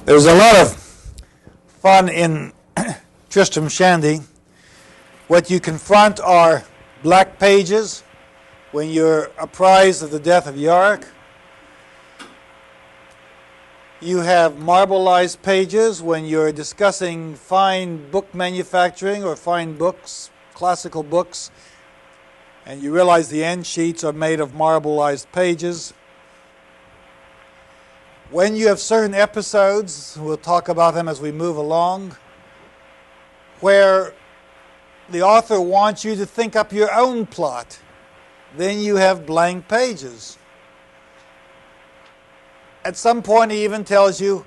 There's a lot of fun in Tristram Shandy. What you confront are black pages when you're apprised of the death of Yorick. You have marbleized pages when you're discussing fine book manufacturing or fine books, classical books, and you realize the end sheets are made of marbleized pages. When you have certain episodes, we'll talk about them as we move along, where the author wants you to think up your own plot, then you have blank pages. At some point he even tells you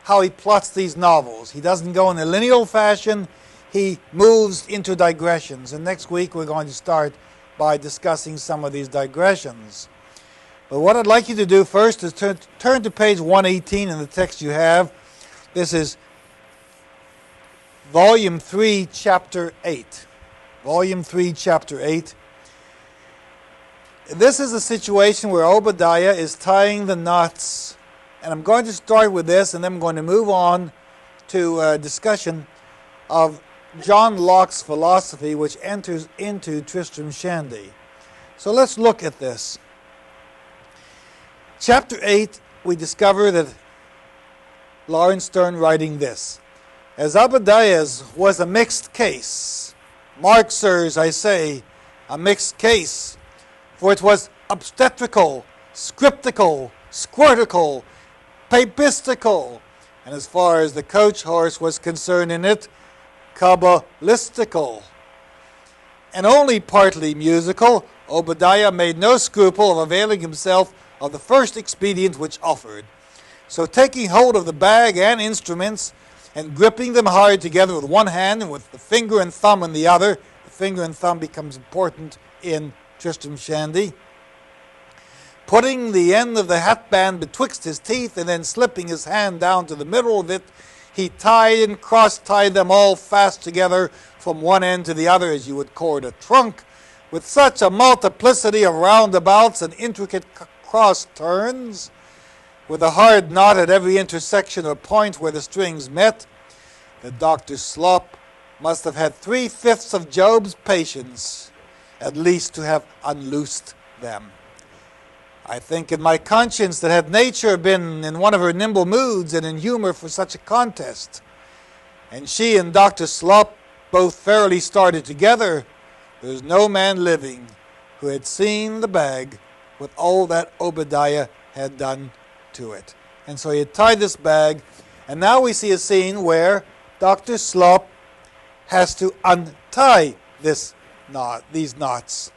how he plots these novels. He doesn't go in a linear fashion, he moves into digressions. And next week we're going to start by discussing some of these digressions. But what I'd like you to do first is turn to page 118 in the text you have. This is Volume 3, Chapter 8. Volume 3, Chapter 8. This is a situation where Obadiah is tying the knots. And I'm going to start with this, and then I'm going to move on to a discussion of John Locke's philosophy, which enters into Tristram Shandy. So let's look at this. Chapter 8, we discover that Lawrence Sterne writing this. As Obadiah's was a mixed case, mark, sirs, I say, a mixed case, for it was obstetrical, scriptical, squirtical, papistical, and as far as the coach horse was concerned in it, Kabbalistical. And only partly musical, Obadiah made no scruple of availing himself of the first expedient which offered. So taking hold of the bag and instruments, and gripping them hard together with one hand and with the finger and thumb in the other, the finger and thumb becomes important in Tristram Shandy, putting the end of the hatband betwixt his teeth and then slipping his hand down to the middle of it, he tied and cross-tied them all fast together from one end to the other as you would cord a trunk, with such a multiplicity of roundabouts and intricate cross turns, with a hard knot at every intersection or point where the strings met, that Dr. Slop must have had 3/5 of Job's patience, at least, to have unloosed them. I think in my conscience that had nature been in one of her nimble moods and in humor for such a contest, and she and Dr. Slop both fairly started together, there's no man living who had seen the bag with all that Obadiah had done to it. And so he had tied this bag, and now we see a scene where Dr. Slop has to untie these knots.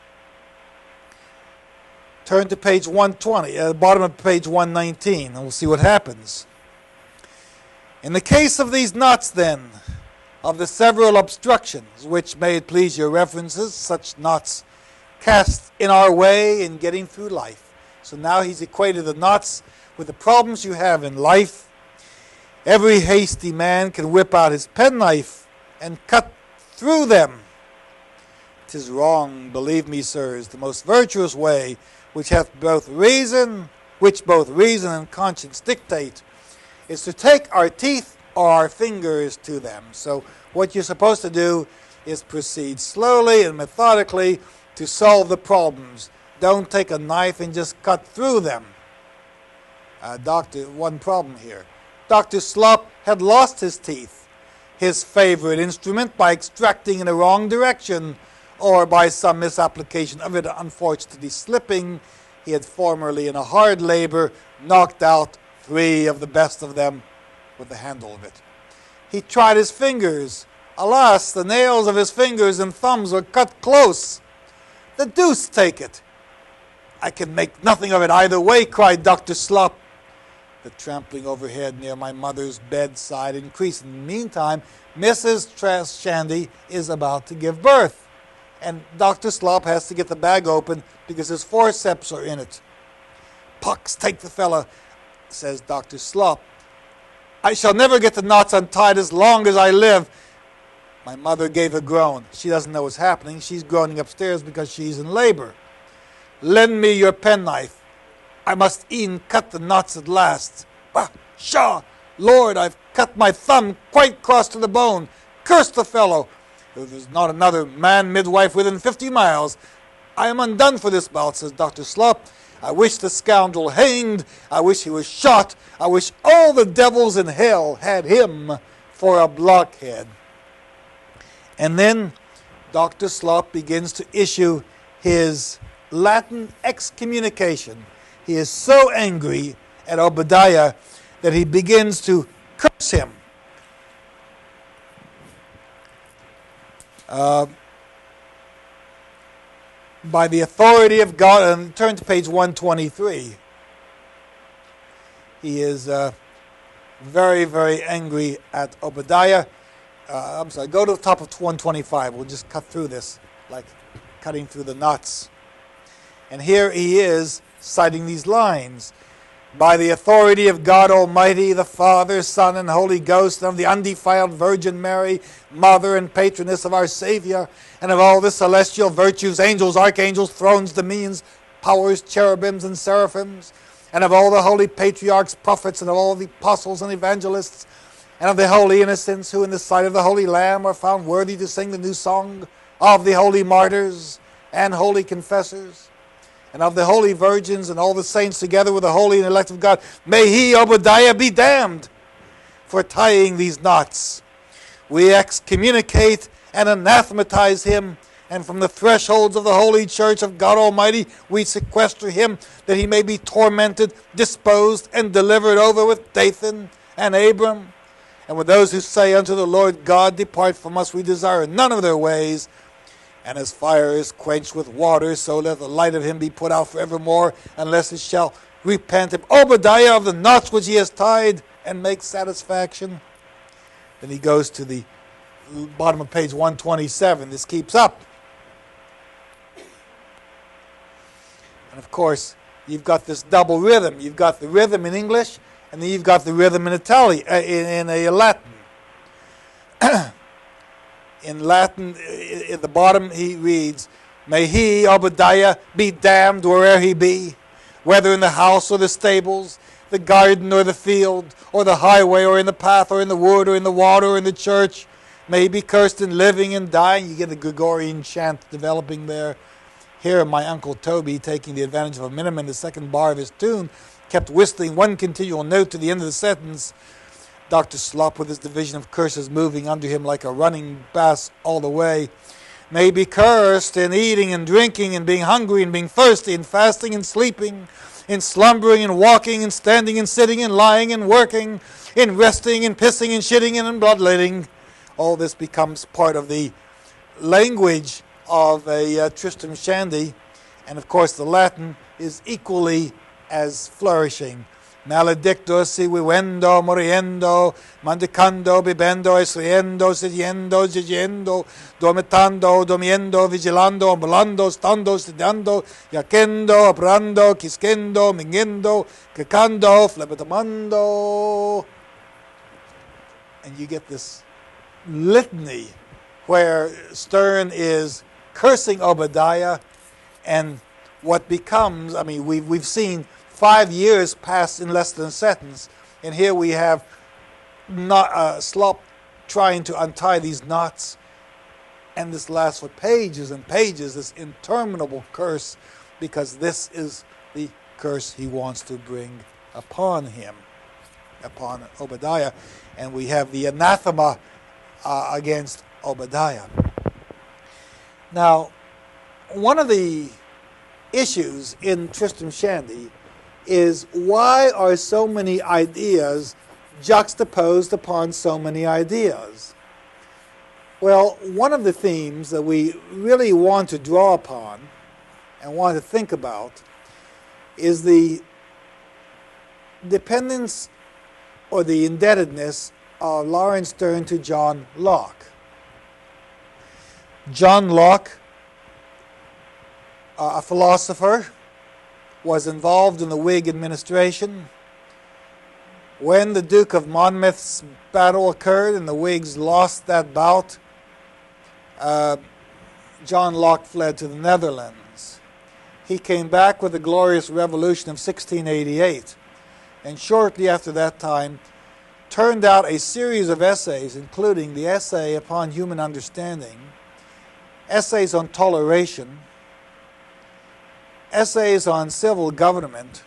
Turn to page 120, at the bottom of page 119, and we'll see what happens. In the case of these knots, then, of the several obstructions, which may it please your references, such knots cast in our way in getting through life. So now he's equated the knots with the problems you have in life. Every hasty man can whip out his penknife and cut through them. 'Tis wrong, believe me, sirs, the most virtuous way, which both reason and conscience dictate, is to take our teeth or our fingers to them. So what you're supposed to do is proceed slowly and methodically to solve the problems. Don't take a knife and just cut through them. One problem here. Dr. Slop had lost his teeth, his favorite instrument, by extracting in the wrong direction, or by some misapplication of it, unfortunately slipping. He had formerly, in a hard labor, knocked out 3 of the best of them with the handle of it. He tried his fingers. Alas, the nails of his fingers and thumbs were cut close. The deuce take it! I can make nothing of it either way, cried Dr. Slop. The trampling overhead near my mother's bedside increased. In the meantime, Mrs. Shandy is about to give birth, and Dr. Slop has to get the bag open because his forceps are in it. Pucks take the fella, says Dr. Slop. I shall never get the knots untied as long as I live. My mother gave a groan. She doesn't know what's happening. She's groaning upstairs because she's in labor. Lend me your penknife. I must e'en cut the knots at last. Bah, pshaw! Lord, I've cut my thumb quite across to the bone. Curse the fellow. There's not another man midwife within 50 miles. I am undone for this bout, says Dr. Slop. I wish the scoundrel hanged. I wish he was shot. I wish all the devils in hell had him for a blockhead. And then Dr. Slop begins to issue his Latin excommunication. He is so angry at Obadiah that he begins to curse him. By the authority of God, and turn to page 123. He is very, very angry at Obadiah. I'm sorry, go to the top of 125. We'll just cut through this, like cutting through the knots. And here he is citing these lines. By the authority of God Almighty, the Father, Son, and Holy Ghost, and of the undefiled Virgin Mary, Mother and Patroness of our Savior, and of all the celestial virtues, angels, archangels, thrones, dominions, powers, cherubims, and seraphims, and of all the holy patriarchs, prophets, and of all the apostles and evangelists, and of the holy innocents who in the sight of the Holy Lamb are found worthy to sing the new song, of the holy martyrs and holy confessors, and of the holy virgins and all the saints together with the holy and elect of God, may he, Obadiah, be damned for tying these knots. We excommunicate and anathematize him, and from the thresholds of the holy church of God Almighty we sequester him, that he may be tormented, disposed, and delivered over with Dathan and Abram, and with those who say unto the Lord God, depart from us, we desire none of their ways. And as fire is quenched with water, so let the light of him be put out forevermore, unless it shall repent him, Obadiah, of the knots which he has tied, and make satisfaction. Then he goes to the bottom of page 127. This keeps up. And of course, you've got this double rhythm. You've got the rhythm in English, and then you've got the rhythm in Italian, in Latin. In Latin, at the bottom he reads, may he, Obadiah, be damned where'er he be, whether in the house or the stables, the garden or the field, or the highway or in the path or in the wood or in the water or in the church. May he be cursed in living and dying. You get the Gregorian chant developing there. Here my Uncle Toby, taking the advantage of a minimum in the second bar of his tune, kept whistling one continual note to the end of the sentence. Dr. Slop, with his division of curses moving under him like a running bass all the way, may be cursed in eating and drinking and being hungry and being thirsty and fasting and sleeping, in slumbering and walking and standing and sitting and lying and working, in resting and pissing and shitting and in bloodletting. All this becomes part of the language of a Tristram Shandy, and of course the Latin is equally as flourishing. Maledicto, si vivendo, moriendo, mandicando, bibendo, esriendo, sediendo, gigiendo, dormitando, dormiendo, vigilando, ambulando, stando, studiando, yacendo, operando, quisquendo, mingiendo, cacando, flebetamando. And you get this litany where Stern is cursing Obadiah, and what becomes, I mean, we've seen 5 years pass in less than a sentence, and here we have Slop trying to untie these knots, and this lasts for pages and pages, this interminable curse, because this is the curse he wants to bring upon him, upon Obadiah. And we have the anathema against Obadiah. Now, one of the issues in Tristram Shandy is, why are so many ideas juxtaposed upon so many ideas? Well, one of the themes that we really want to draw upon and want to think about is the dependence or the indebtedness of Laurence Sterne to John Locke. John Locke, a philosopher, was involved in the Whig administration. When the Duke of Monmouth's battle occurred and the Whigs lost that bout, John Locke fled to the Netherlands. He came back with the glorious revolution of 1688, and shortly after that time turned out a series of essays, including the essay upon human understanding, essays on toleration, essays on civil government,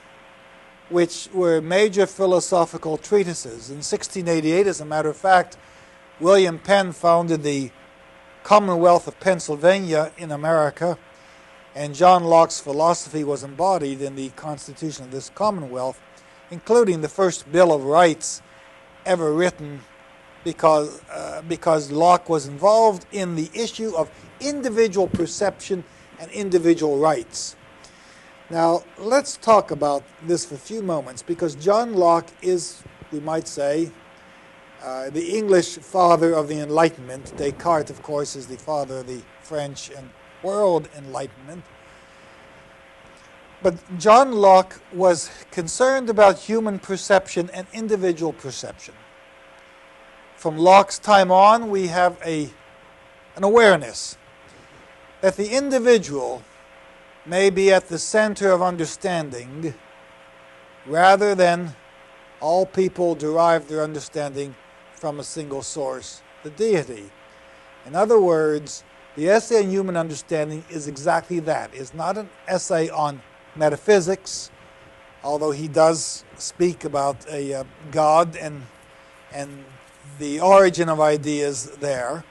which were major philosophical treatises. In 1688, as a matter of fact, William Penn founded the Commonwealth of Pennsylvania in America, and John Locke's philosophy was embodied in the Constitution of this Commonwealth, including the first Bill of Rights ever written, because Locke was involved in the issue of individual perception and individual rights. Now, let's talk about this for a few moments, because John Locke is, we might say, the English father of the Enlightenment. Descartes, of course, is the father of the French and world Enlightenment. But John Locke was concerned about human perception and individual perception. From Locke's time on, we have an awareness that the individual may be at the center of understanding, rather than all people derive their understanding from a single source, the deity. In other words, the essay on human understanding is exactly that. It's not an essay on metaphysics, although he does speak about a God and the origin of ideas there.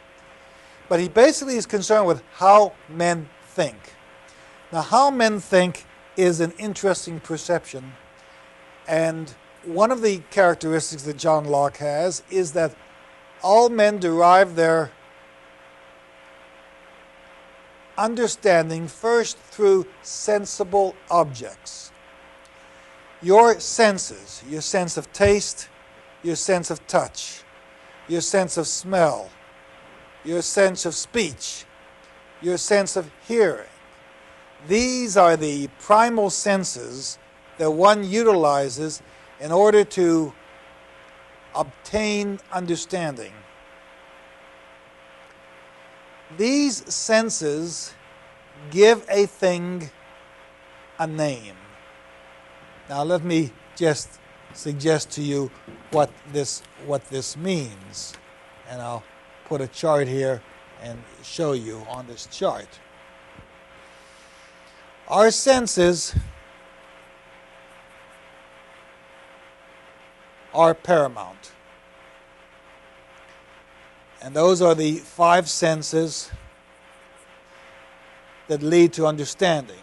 But he basically is concerned with how men think. Now, how men think is an interesting perception, and one of the characteristics that John Locke has is that all men derive their understanding first through sensible objects. Your senses, your sense of taste, your sense of touch, your sense of smell, your sense of speech, your sense of hearing. These are the primal senses that one utilizes in order to obtain understanding. These senses give a thing a name. Now let me just suggest to you what this means. And I'll put a chart here and show you on this chart. Our senses are paramount. And those are the 5 senses that lead to understanding.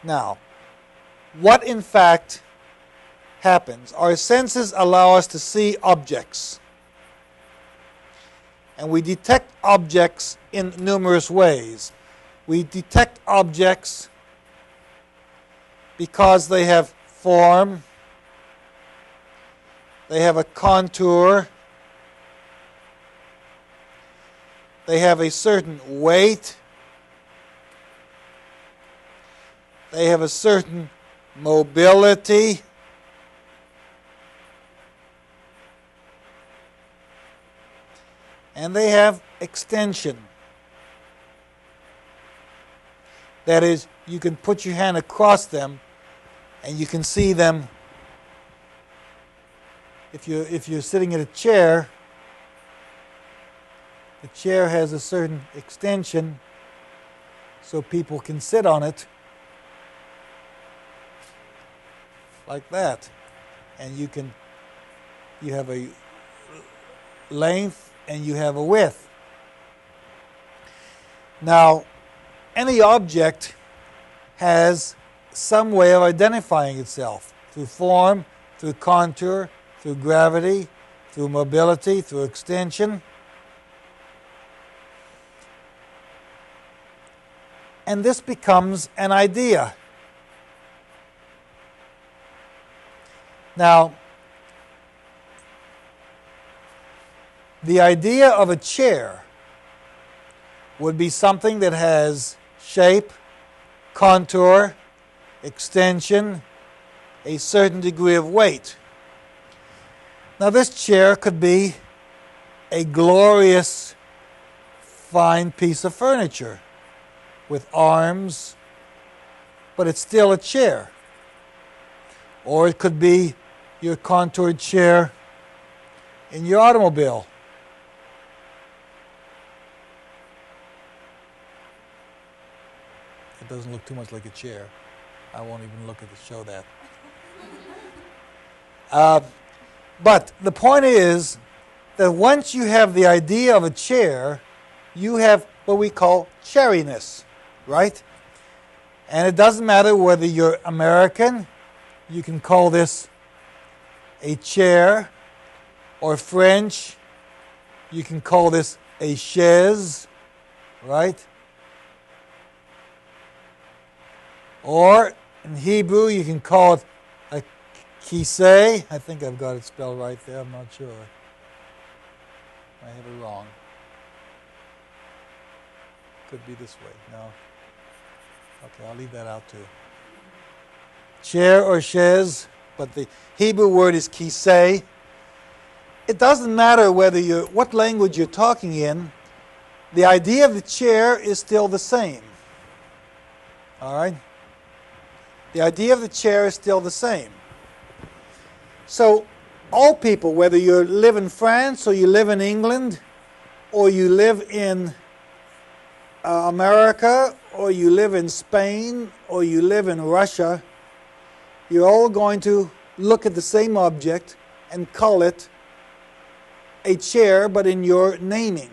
Now, what in fact happens? Our senses allow us to see objects. And we detect objects in numerous ways. We detect objects because they have form, they have a contour, they have a certain weight, they have a certain mobility, and they have extension. That is, you can put your hand across them and you can see them. If you're sitting in a chair, the chair has a certain extension so people can sit on it like that. And you have a length and you have a width. Now, any object has some way of identifying itself through form, through contour, through gravity, through mobility, through extension. And this becomes an idea. Now, the idea of a chair would be something that has shape, contour, extension, a certain degree of weight. Now this chair could be a glorious, fine piece of furniture with arms, but it's still a chair. Or it could be your contoured chair in your automobile? It doesn't look too much like a chair. I won't even look at it to show that. But the point is that once you have the idea of a chair, you have what we call chairiness, right? And it doesn't matter whether you're American, you can call this a chair, or French, you can call this a chaise, right? Or in Hebrew, you can call it a kisei. I think I've got it spelled right there, I'm not sure. I have it wrong. Could be this way, no. Okay, I'll leave that out too. Chair or chaise, but the Hebrew word is kisei. It doesn't matter what language you're talking in, the idea of the chair is still the same. All right? The idea of the chair is still the same. So all people, whether you live in France or you live in England or you live in America or you live in Spain or you live in Russia, you're all going to look at the same object and call it a chair, but in your naming.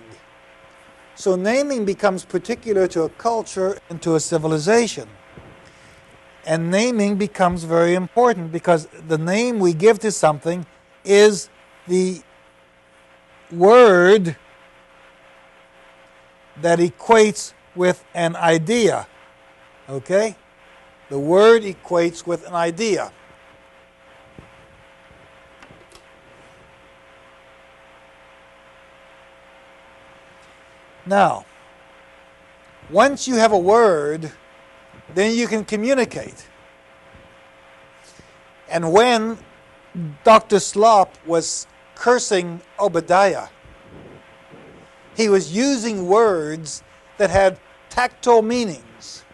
So naming becomes particular to a culture and to a civilization. And naming becomes very important because the name we give to something is the word that equates with an idea. Okay? The word equates with an idea. Now, once you have a word, then you can communicate. And when Dr. Slop was cursing Obadiah, he was using words that had tactile meanings.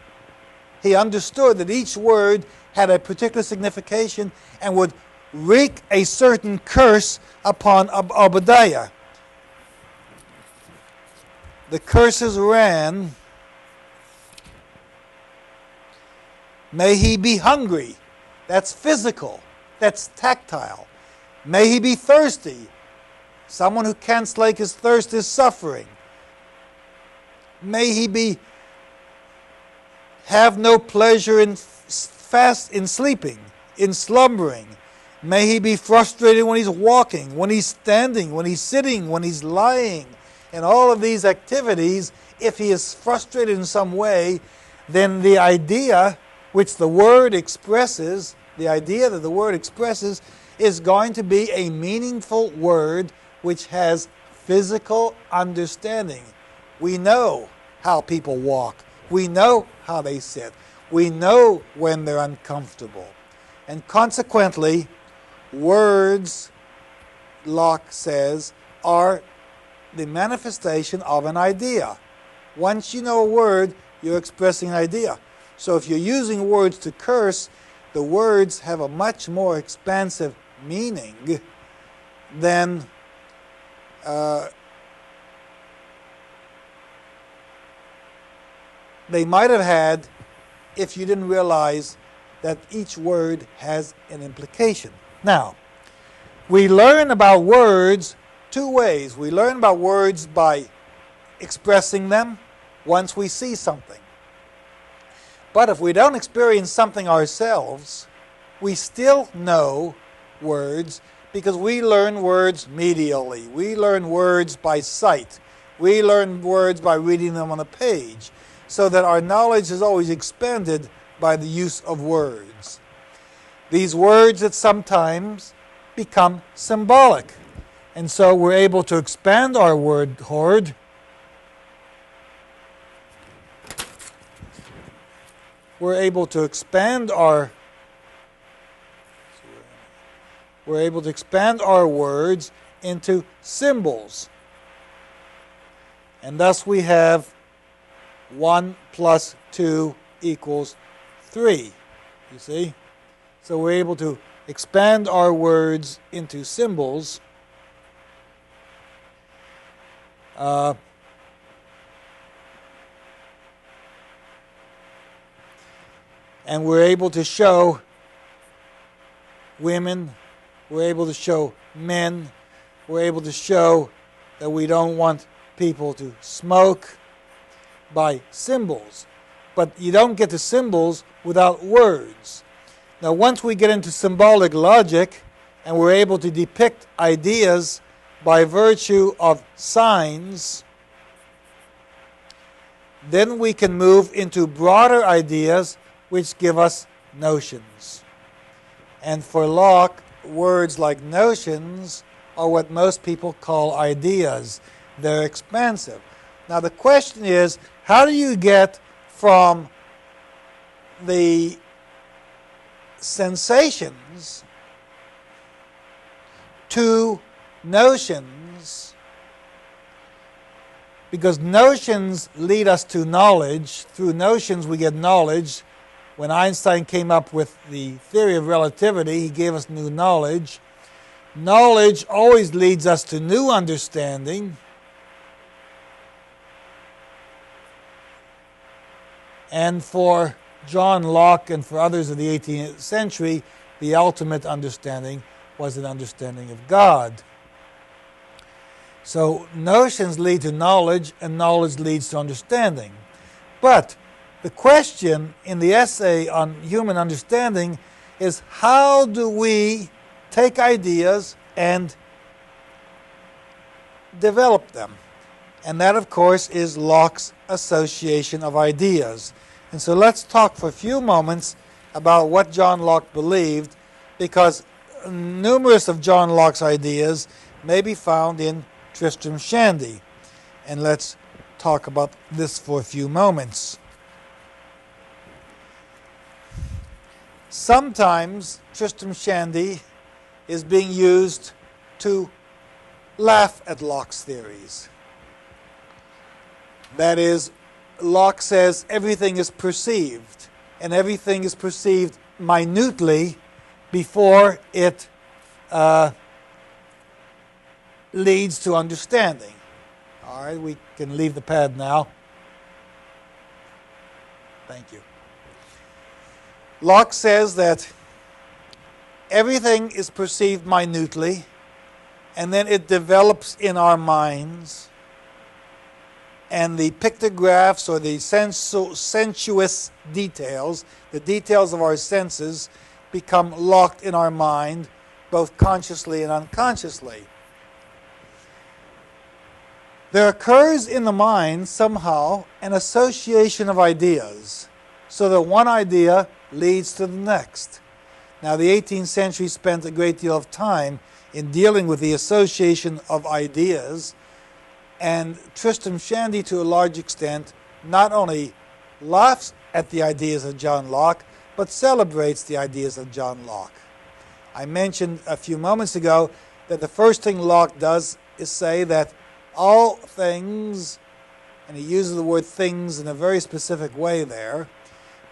He understood that each word had a particular signification and would wreak a certain curse upon Obadiah. The curses ran, may he be hungry. That's physical. That's tactile. May he be thirsty. Someone who can't slake his thirst is suffering. May he have no pleasure in sleeping, in slumbering. May he be frustrated when he's walking, when he's standing, when he's sitting, when he's lying. And all of these activities, if he is frustrated in some way, then the idea which the word expresses, the idea that the word expresses, is going to be a meaningful word which has physical understanding. We know how people walk. We know how they sit. We know when they're uncomfortable. And consequently, words, Locke says, are the manifestation of an idea. Once you know a word, you're expressing an idea. So if you're using words to curse, the words have a much more expansive meaning than they might have had if you didn't realize that each word has an implication. Now, we learn about words two ways. We learn about words by expressing them once we see something. But if we don't experience something ourselves, we still know words because we learn words medially. We learn words by sight. We learn words by reading them on a page, so that our knowledge is always expanded by the use of words. These words that sometimes become symbolic. And so we're able to expand our word hoard. We're able to expand our words into symbols. And thus we have 1 plus 2 equals 3. You see? So we're able to expand our words into symbols. And we're able to show women, we're able to show men, we're able to show that we don't want people to smoke by symbols. But you don't get the symbols without words. Now, once we get into symbolic logic and we're able to depict ideas by virtue of signs, then we can move into broader ideas which give us notions. And for Locke, words like notions are what most people call ideas. They're expansive. Now the question is, how do you get from the sensations to notions? Because notions lead us to knowledge. Through notions we get knowledge. When Einstein came up with the theory of relativity, he gave us new knowledge. Knowledge always leads us to new understanding. And for John Locke and for others of the 18th century, the ultimate understanding was an understanding of God. So notions lead to knowledge, and knowledge leads to understanding. But the question in the essay on human understanding is, how do we take ideas and develop them? And that, of course, is Locke's association of ideas. And so let's talk for a few moments about what John Locke believed, because numerous of John Locke's ideas may be found in Tristram Shandy. And let's talk about this for a few moments. Sometimes Tristram Shandy is being used to laugh at Locke's theories. That is, Locke says everything is perceived, and everything is perceived minutely before it leads to understanding. All right, we can leave the pad now. Thank you. Locke says that everything is perceived minutely, and then it develops in our minds, and the pictographs or the sensuous details, the details of our senses, become locked in our mind, both consciously and unconsciously. There occurs in the mind somehow an association of ideas, so that one idea leads to the next. Now, the 18th century spent a great deal of time in dealing with the association of ideas, and Tristram Shandy, to a large extent, not only laughs at the ideas of John Locke, but celebrates the ideas of John Locke. I mentioned a few moments ago that the first thing Locke does is say that all things, and he uses the word things in a very specific way there,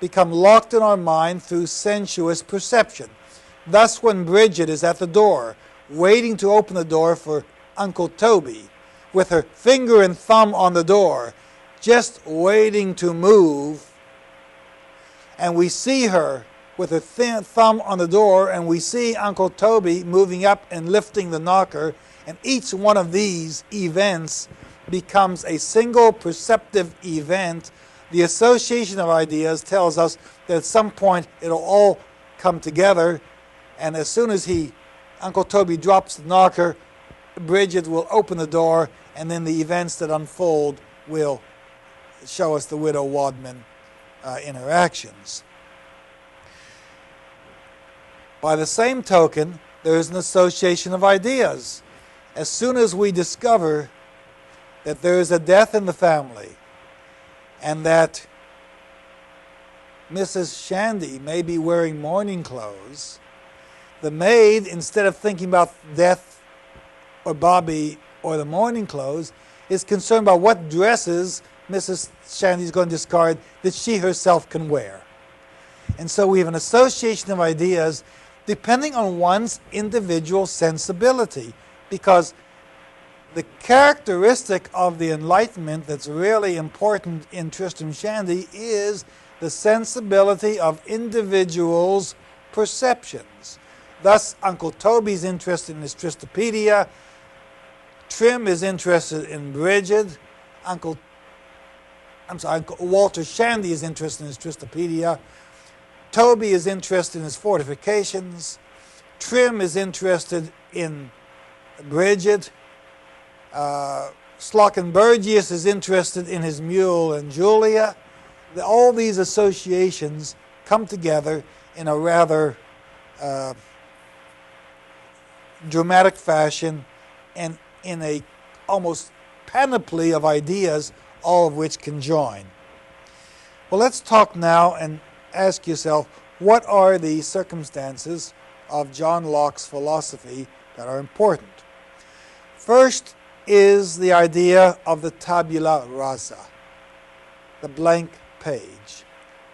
become locked in our mind through sensuous perception. Thus, when Bridget is at the door, waiting to open the door for Uncle Toby, with her finger and thumb on the door, just waiting to move, and we see her with her thumb on the door, and we see Uncle Toby moving up and lifting the knocker, and each one of these events becomes a single perceptive event. The association of ideas tells us that at some point it'll all come together, and as soon as Uncle Toby drops the knocker, Bridget will open the door, and then the events that unfold will show us the Widow Wadman interactions. By the same token, there is an association of ideas. As soon as we discover that there is a death in the family, and that Mrs. Shandy may be wearing mourning clothes, the maid, instead of thinking about death or Bobby or the mourning clothes, is concerned about what dresses Mrs. Shandy is going to discard that she herself can wear. And so we have an association of ideas depending on one's individual sensibility, because the characteristic of the Enlightenment that's really important in Tristram Shandy is the sensibility of individuals' perceptions. Thus, Uncle Toby's interested in his Tristopedia, Trim is interested in Bridget, Uncle Walter Shandy is interested in his Tristopedia, Toby is interested in his fortifications, Trim is interested in Bridget, Slockenbergius is interested in his mule and Julia. All these associations come together in a rather dramatic fashion and in a almost panoply of ideas, all of which can join. Well, let's talk now and ask yourself, what are the circumstances of John Locke's philosophy that are important? First is the idea of the tabula rasa, the blank page.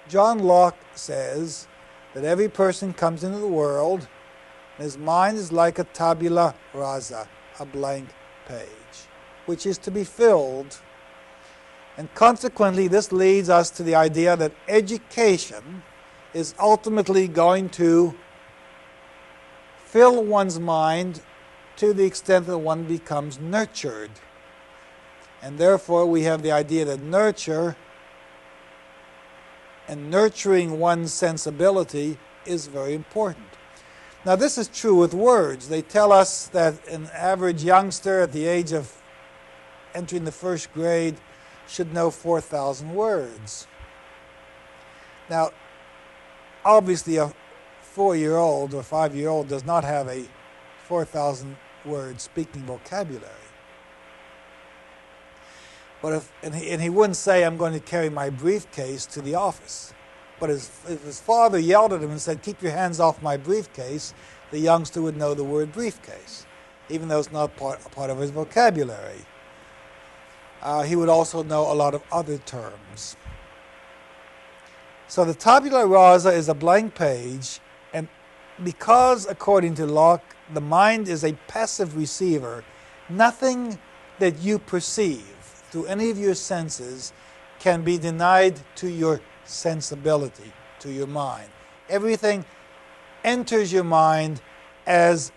John Locke says that every person comes into the world, and his mind is like a tabula rasa, a blank page, which is to be filled. And consequently, this leads us to the idea that education is ultimately going to fill one's mind to the extent that one becomes nurtured. And therefore, we have the idea that nurture and nurturing one's sensibility is very important. Now, this is true with words. They tell us that an average youngster at the age of entering the first grade should know 4,000 words. Now, obviously, a 4-year-old or 5-year-old does not have a 4,000 word speaking vocabulary. But and he wouldn't say, I'm going to carry my briefcase to the office. But if his father yelled at him and said, keep your hands off my briefcase, the youngster would know the word briefcase, even though it's not a part of his vocabulary. He would also know a lot of other terms. So the tabula rasa is a blank page, and because, according to Locke, the mind is a passive receiver, nothing that you perceive through any of your senses can be denied to your sensibility, to your mind. Everything enters your mind as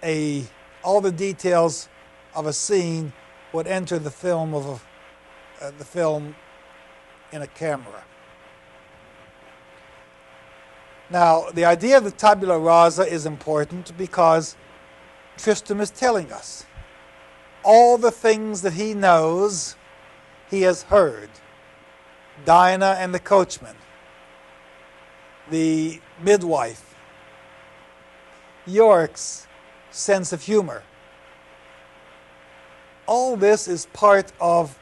all the details of a scene would enter the film of the film in a camera. Now, the idea of the tabula rasa is important because Tristram is telling us all the things that he knows he has heard. Dinah and the coachman, the midwife, Yorick's sense of humor. All this is part of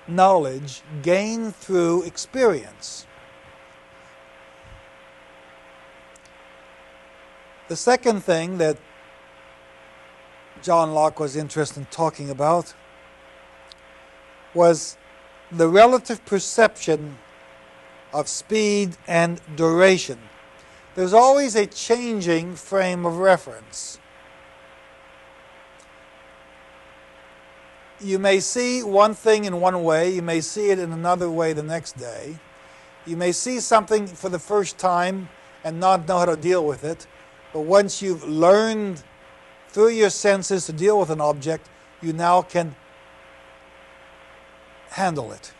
knowledge gained through experience. The second thing that John Locke was interested in talking about was the relative perception of speed and duration. There's always a changing frame of reference. You may see one thing in one way, you may see it in another way the next day. You may see something for the first time and not know how to deal with it, but once you've learned through your senses to deal with an object, you now can handle it.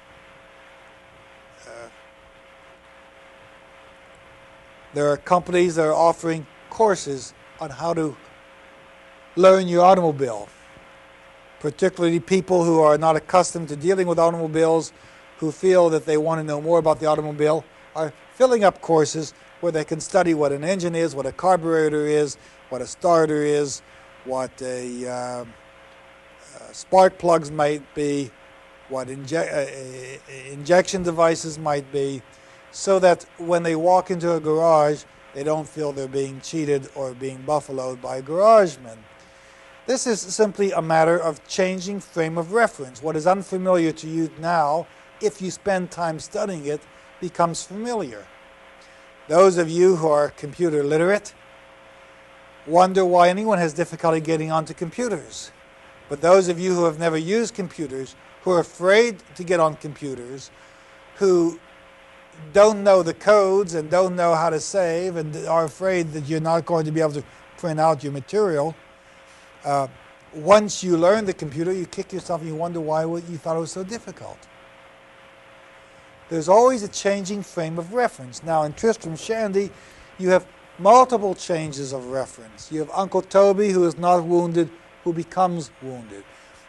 There are companies that are offering courses on how to learn your automobile, particularly people who are not accustomed to dealing with automobiles, who feel that they want to know more about the automobile, are filling up courses where they can study what an engine is, what a carburetor is, what a starter is, what spark plugs might be, what injection devices might be, so that when they walk into a garage, they don't feel they're being cheated or being buffaloed by garagemen. This is simply a matter of changing frame of reference. What is unfamiliar to you now, if you spend time studying it, becomes familiar. Those of you who are computer literate wonder why anyone has difficulty getting onto computers. But those of you who have never used computers, who are afraid to get on computers, who don't know the codes and don't know how to save and are afraid that you're not going to be able to print out your material, once you learn the computer, you kick yourself and you wonder why you thought it was so difficult. There's always a changing frame of reference. Now in Tristram Shandy, you have multiple changes of reference. You have Uncle Toby, who is not wounded, who becomes wounded.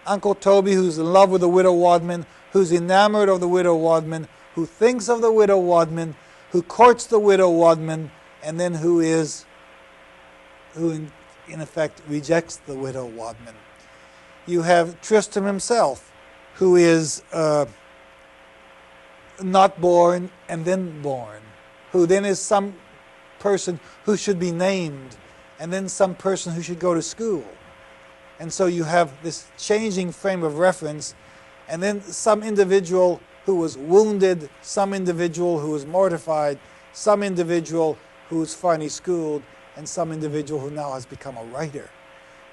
Uncle Toby, who's in love with the widow Wadman, who's enamored of the widow Wadman, who thinks of the widow Wadman, who courts the widow Wadman, and then who in effect rejects the widow Wadman. You have Tristram himself, who is not born and then born, who then is some person who should be named, and then some person who should go to school. And so you have this changing frame of reference, and then some individual who was wounded, some individual who was mortified, some individual who was finally schooled, and some individual who now has become a writer,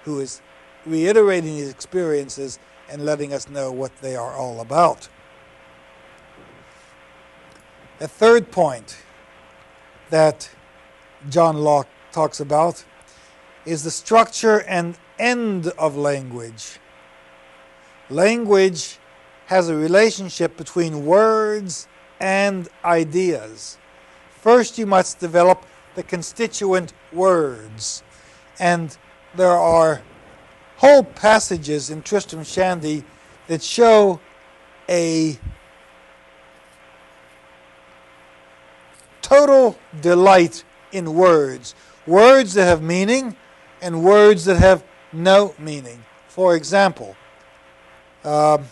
who is reiterating these experiences and letting us know what they are all about. A third point that John Locke talks about is the structure and end of language. Language has a relationship between words and ideas. First, you must develop the constituent words. And there are whole passages in Tristram Shandy that show a total delight in words. Words that have meaning and words that have no meaning. For example, on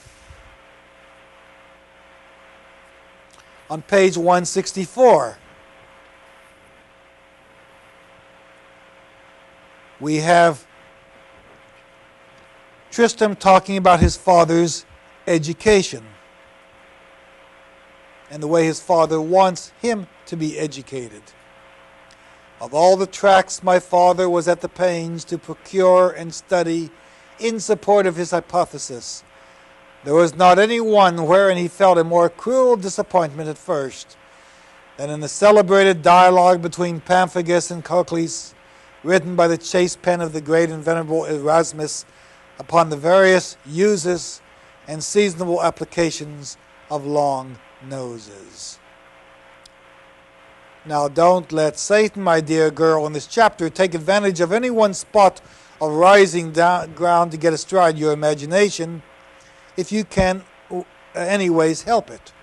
page 164, we have Tristram talking about his father's education and the way his father wants him to be educated. Of all the tracts my father was at the pains to procure and study in support of his hypothesis, there was not any one wherein he felt a more cruel disappointment at first than in the celebrated dialogue between Pamphagus and Cocles, written by the chaste pen of the great and venerable Erasmus upon the various uses and seasonable applications of long noses. Now don't let Satan, my dear girl, in this chapter take advantage of any one spot of rising ground to get astride your imagination, if you can anyways help it.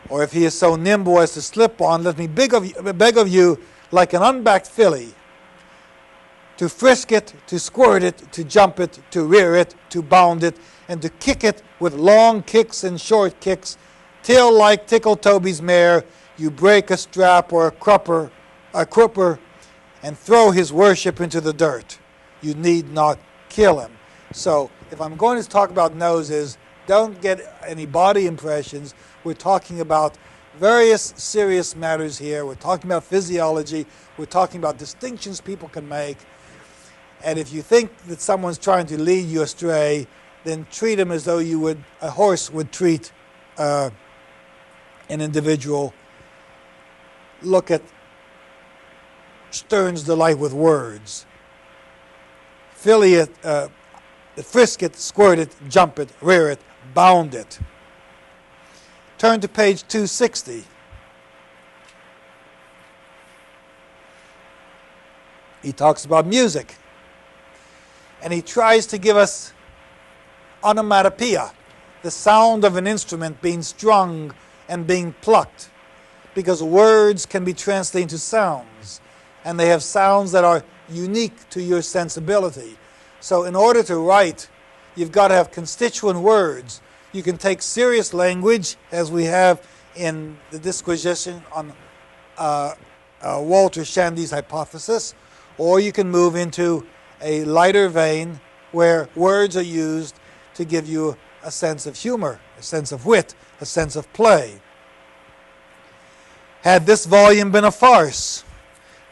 Or if he is so nimble as to slip on, let me beg of you, like an unbacked filly, to frisk it, to squirt it, to jump it, to rear it, to bound it, and to kick it with long kicks and short kicks, till, like Tickle Toby's mare, you break a strap or a crupper, and throw his worship into the dirt. You need not kill him. So, if I'm going to talk about noses, don't get any body impressions. We're talking about various serious matters here. We're talking about physiology. We're talking about distinctions people can make. And if you think that someone's trying to lead you astray, then treat him as though a horse would treat an individual. Look at Stern's delight with words. Filly it, frisk it, squirt it, jump it, rear it, bound it. Turn to page 260. He talks about music. And he tries to give us onomatopoeia, the sound of an instrument being strung and being plucked, because words can be translated into sounds, and they have sounds that are unique to your sensibility. So in order to write, you've got to have constituent words. You can take serious language, as we have in the disquisition on Walter Shandy's hypothesis, or you can move into a lighter vein where words are used to give you a sense of humor, a sense of wit, a sense of play. Had this volume been a farce,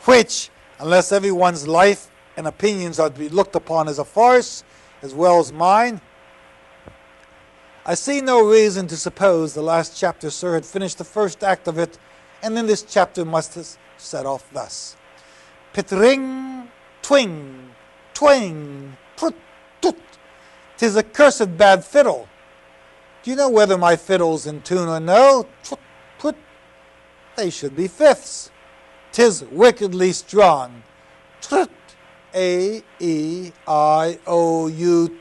which, unless everyone's life and opinions are to be looked upon as a farce, as well as mine. I see no reason to suppose the last chapter, sir, had finished the first act of it, and then this chapter must have set off thus. Pit-ring, twing, twang, prut, toot. 'Tis a cursed bad fiddle. Do you know whether my fiddle's in tune or no? Trut, prut. They should be fifths. 'Tis wickedly strung. Trut, A-E-I-O-U,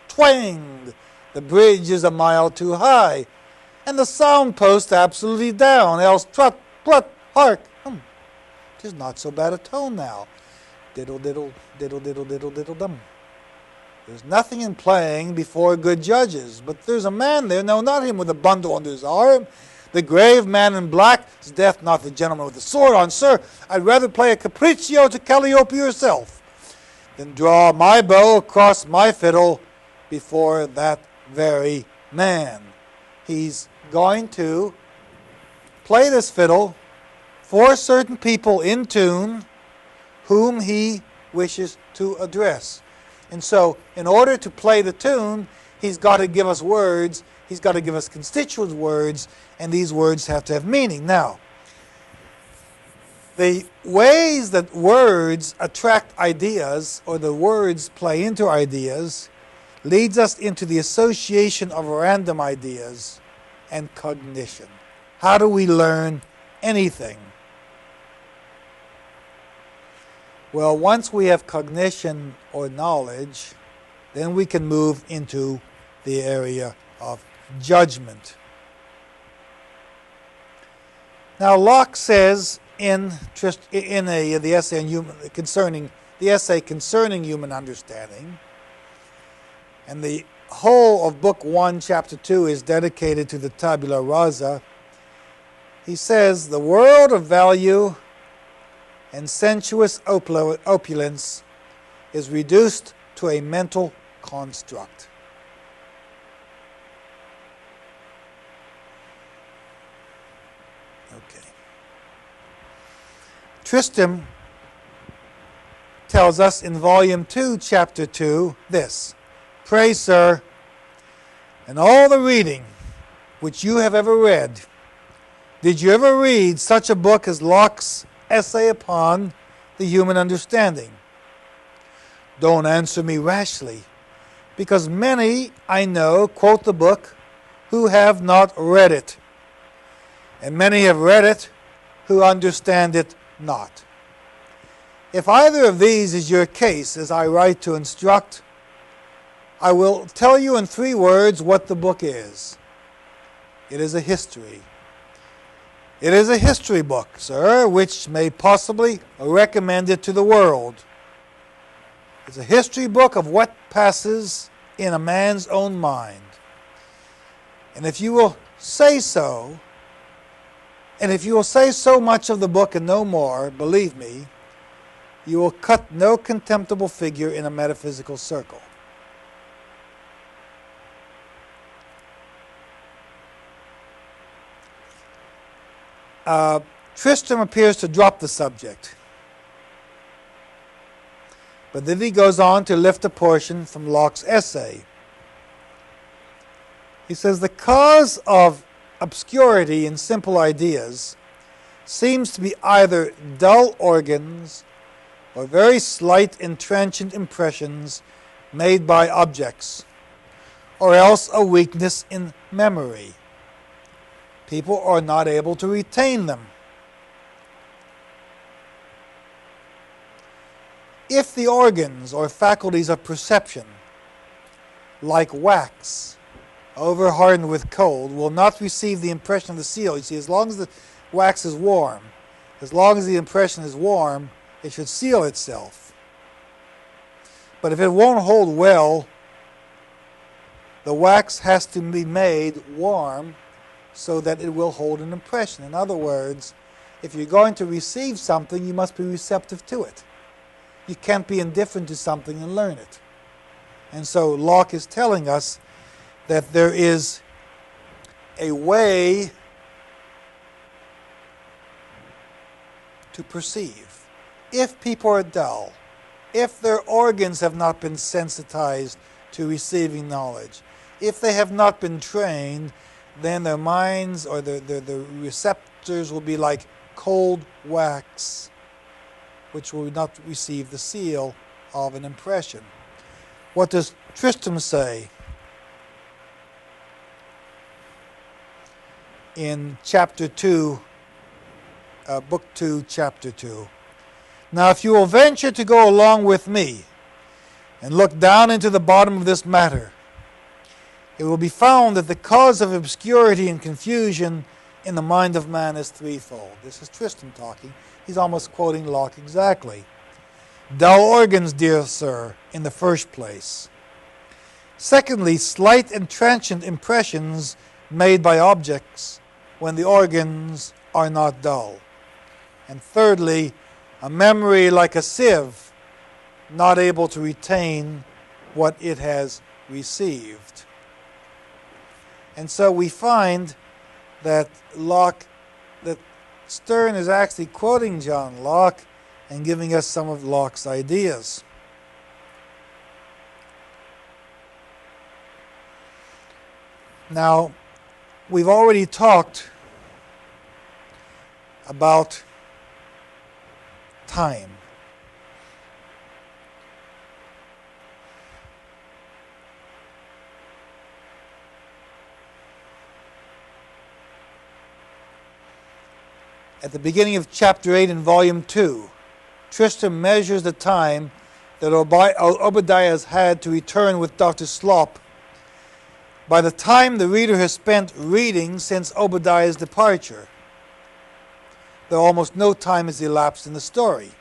twanged. The bridge is a mile too high, and the sound post absolutely down, else trut, plut, hark. 'Tis not so bad a tone now. Diddle, diddle, diddle, diddle, diddle, diddle, dum. There's nothing in playing before good judges, but there's a man there, no, not him with a bundle under his arm, the grave man in black, is death, not the gentleman with the sword on, sir. I'd rather play a capriccio to Calliope yourself than draw my bow across my fiddle before that very man. He's going to play this fiddle for certain people in tune whom he wishes to address. And so in order to play the tune, he's got to give us words, he's got to give us constituent words, and these words have to have meaning. Now, the ways that words attract ideas, or the words play into ideas, leads us into the association of random ideas and cognition. How do we learn anything? Well, once we have cognition or knowledge, then we can move into the area of judgment. Now, Locke says in the essay concerning human understanding, and the whole of Book 1, Chapter 2 is dedicated to the tabula rasa. He says, the world of value and sensuous opulence is reduced to a mental construct. Okay. Tristram tells us in Volume 2, Chapter 2, this. Pray, sir, in all the reading which you have ever read, did you ever read such a book as Locke's Essay upon the Human Understanding? Don't answer me rashly, because many, I know, quote the book who have not read it, and many have read it who understand it not. If either of these is your case, as I write to instruct, I will tell you in 3 words what the book is. It is a history. It is a history book, sir, which may possibly recommend it to the world. It's a history book of what passes in a man's own mind. And if you will say so, and if you will say so much of the book and no more, believe me, you will cut no contemptible figure in a metaphysical circle. Tristram appears to drop the subject, but then he goes on to lift a portion from Locke's essay. He says, the cause of obscurity in simple ideas seems to be either dull organs or very slight and transient impressions made by objects, or else a weakness in memory. People are not able to retain them. If the organs or faculties of perception, like wax, over-hardened with cold, will not receive the impression of the seal. You see, as long as the wax is warm, as long as the impression is warm, it should seal itself. But if it won't hold well, the wax has to be made warm so that it will hold an impression. In other words, if you're going to receive something, you must be receptive to it. You can't be indifferent to something and learn it. And so Locke is telling us that there is a way to perceive. If people are dull, if their organs have not been sensitized to receiving knowledge. If they have not been trained, then their minds or the receptors will be like cold wax, which will not receive the seal of an impression. What does Tristram say in chapter 2, book 2, chapter 2? Now if you will venture to go along with me and look down into the bottom of this matter, it will be found that the cause of obscurity and confusion in the mind of man is threefold. This is Tristram talking. He's almost quoting Locke exactly. Dull organs, dear sir, in the first place. Secondly, slight and transient impressions made by objects when the organs are not dull. And thirdly, a memory like a sieve, not able to retain what it has received. And so we find that Sterne is actually quoting John Locke and giving us some of Locke's ideas. Now, we've already talked about time. At the beginning of chapter 8 in volume 2, Tristram measures the time that Obadiah has had to return with Dr. Slop by the time the reader has spent reading since Obadiah's departure, though almost no time has elapsed in the story.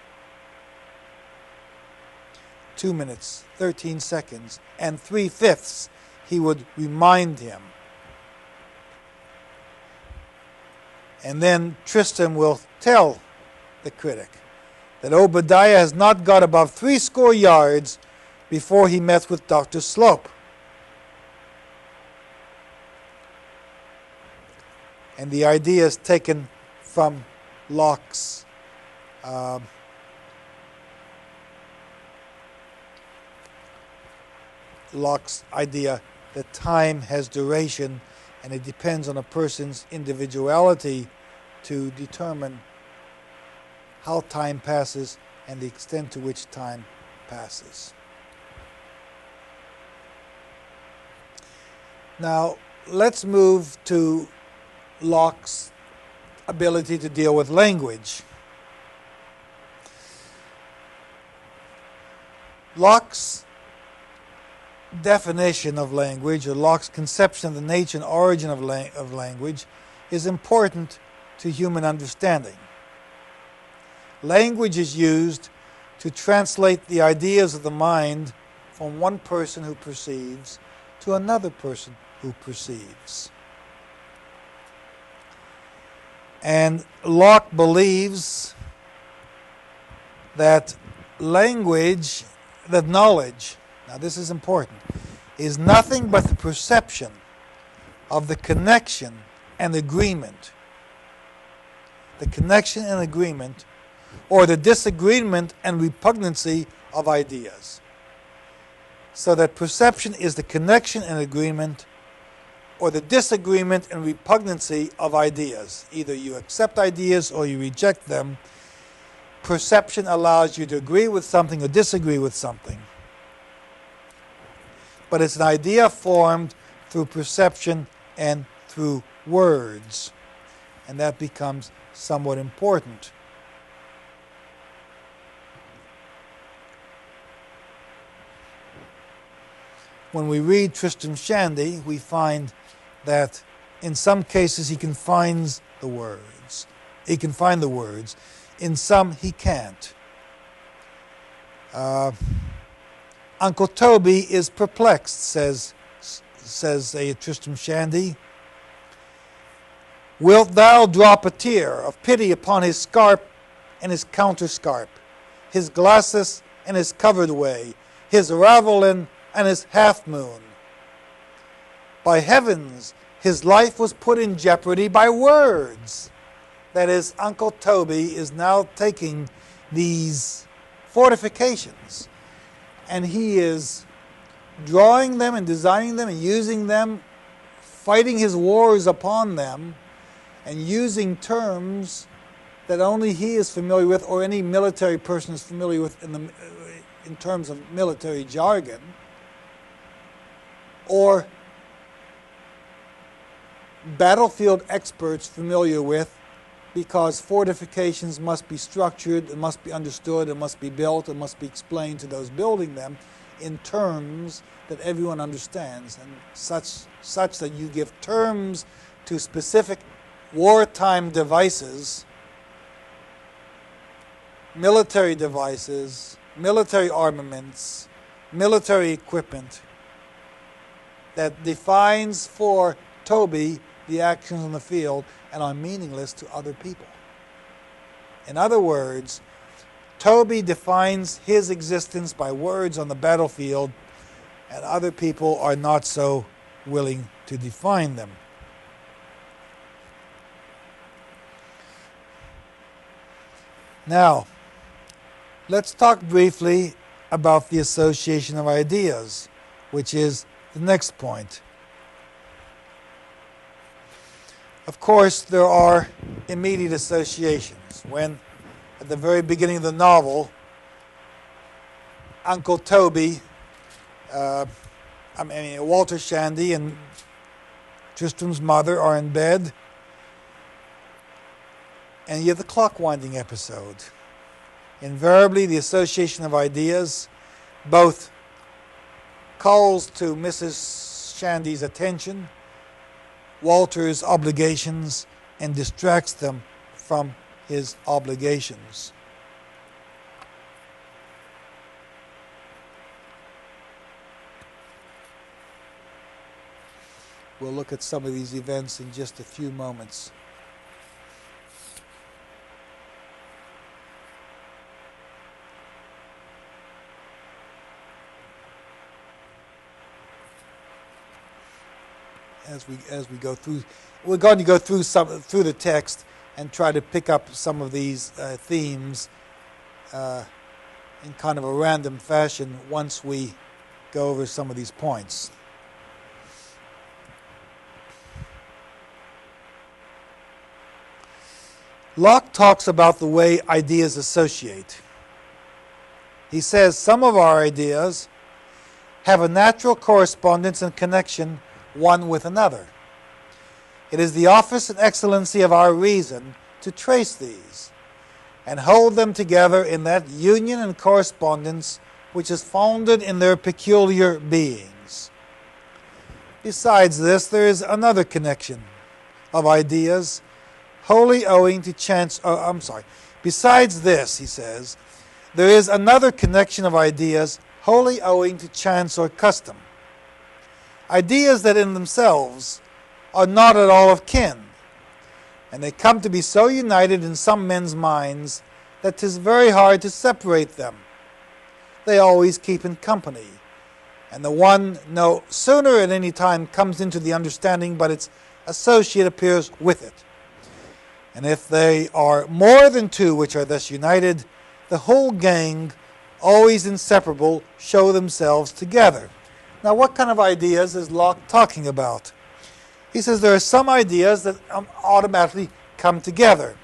2 minutes, 13 seconds, and 3/5 he would remind him. And then Tristram will tell the critic that Obadiah has not got above 80 yards before he met with Dr. Slope. And the idea is taken from Locke's idea that time has duration, and it depends on a person's individuality to determine how time passes and the extent to which time passes. Now, let's move to Locke's ability to deal with language. Locke's definition of language, or Locke's conception of the nature and origin of language, is important to human understanding. Language is used to translate the ideas of the mind from one person who perceives to another person who perceives. And Locke believes that knowledge, now this is important, is nothing but the perception of the connection and agreement. The connection and agreement, or the disagreement and repugnancy of ideas. So that perception is the connection and agreement, or the disagreement and repugnancy of ideas. Either you accept ideas or you reject them. Perception allows you to agree with something or disagree with something. But it's an idea formed through perception and through words. And that becomes somewhat important. When we read Tristram Shandy, we find that in some cases he can find the words. In some he can't. Uncle Toby is perplexed, says Tristram Shandy. Wilt thou drop a tear of pity upon his scarp and his counterscarp, his glasses and his covered way, his ravelin and his half-moon? By heavens, his life was put in jeopardy by words. That is, Uncle Toby is now taking these fortifications, and he is drawing them and designing them and using them, fighting his wars upon them, and using terms that only he is familiar with, or any military person is familiar with in terms of military jargon, or battlefield experts familiar with, because fortifications must be structured, and must be understood, and must be built, and must be explained to those building them in terms that everyone understands, and such that you give terms to specific wartime devices, military devices, military armaments, military equipment, that defines for Toby the actions on the field and are meaningless to other people. In other words, Toby defines his existence by words on the battlefield, and other people are not so willing to define them. Now, let's talk briefly about the association of ideas, which is the next point. Of course, there are immediate associations. When, at the very beginning of the novel, Uncle Toby, Walter Shandi and Tristram's mother are in bed, and you have the clock winding episode. Invariably, the association of ideas both calls to Mrs. Shandy's attention, Walter's obligations, and distracts them from his obligations. We'll look at some of these events in just a few moments. As we go through, we're going to go through the text and try to pick up some of these themes in kind of a random fashion once we go over some of these points. Locke talks about the way ideas associate. He says some of our ideas have a natural correspondence and connection one with another. It is the office and excellency of our reason to trace these and hold them together in that union and correspondence which is founded in their peculiar beings. Besides this, there is another connection of ideas wholly owing to chance. Besides this, he says, there is another connection of ideas wholly owing to chance or custom. Ideas that in themselves are not at all of kin, and they come to be so united in some men's minds that 'tis very hard to separate them. They always keep in company, and the one no sooner at any time comes into the understanding, but its associate appears with it. And if they are more than two which are thus united, the whole gang, always inseparable, show themselves together. Now, what kind of ideas is Locke talking about? He says there are some ideas that automatically come together.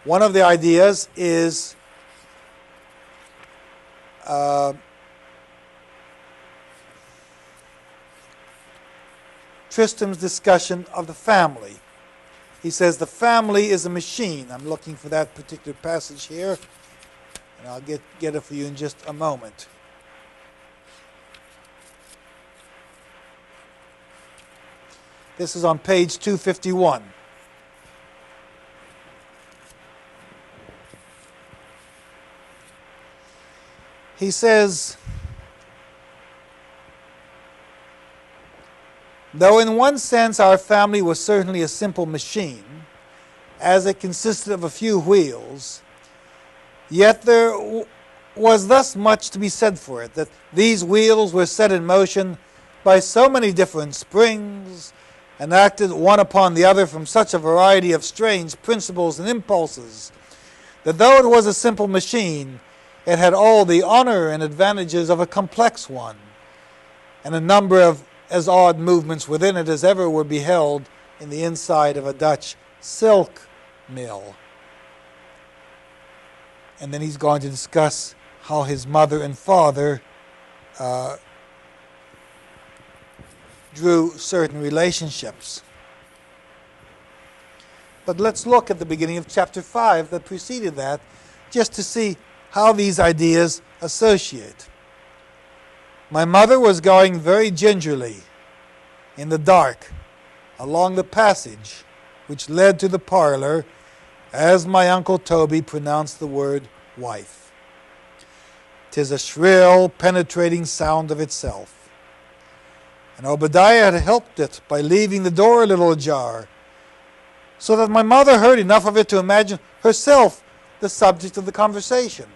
One of the ideas is Tristram's discussion of the family. He says the family is a machine. I'm looking for that particular passage here, and I'll get it for you in just a moment. This is on page 251. He says, though in one sense our family was certainly a simple machine, as it consisted of a few wheels, yet there was thus much to be said for it, that these wheels were set in motion by so many different springs, and acted one upon the other from such a variety of strange principles and impulses, that though it was a simple machine, it had all the honor and advantages of a complex one, and a number of as odd movements within it as ever were beheld in the inside of a Dutch silk mill. And then he's going to discuss how his mother and father drew certain relationships. But let's look at the beginning of chapter 5 that preceded that, just to see how these ideas associate. My mother was going very gingerly, in the dark, along the passage which led to the parlor, as my Uncle Toby pronounced the word wife. 'Tis a shrill, penetrating sound of itself. And Obadiah had helped it by leaving the door a little ajar, so that my mother heard enough of it to imagine herself the subject of the conversation.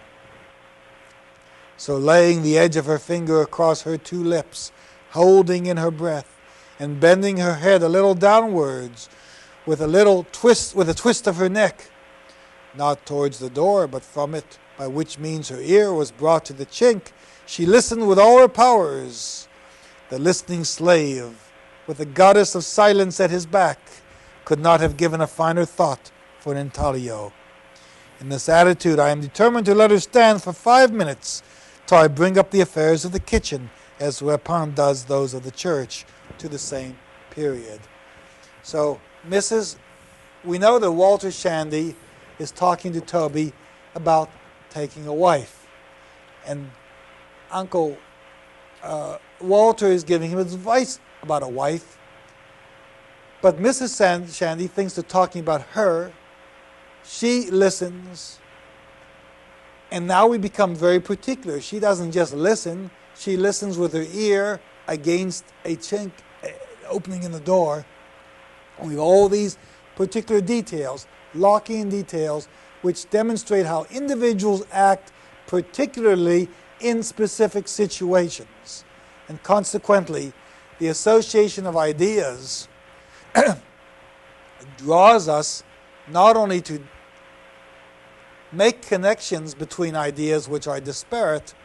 So laying the edge of her finger across her two lips, holding in her breath, and bending her head a little downwards, with a twist of her neck, not towards the door, but from it, by which means her ear was brought to the chink, she listened with all her powers. The listening slave, with the goddess of silence at his back, could not have given a finer thought for an intaglio. In this attitude, I am determined to let her stand for 5 minutes, till I bring up the affairs of the kitchen, as Rapin does those of the church, to the same period. So, we know that Walter Shandi is talking to Toby about taking a wife. And Uncle Walter is giving him advice about a wife. But Mrs. Shandi thinks they're talking about her. She listens. And now we become very particular. She doesn't just listen. She listens with her ear against a chink opening in the door. With all these particular details, Lockean details, which demonstrate how individuals act particularly in specific situations. And consequently, the association of ideas draws us not only to make connections between ideas which are disparate,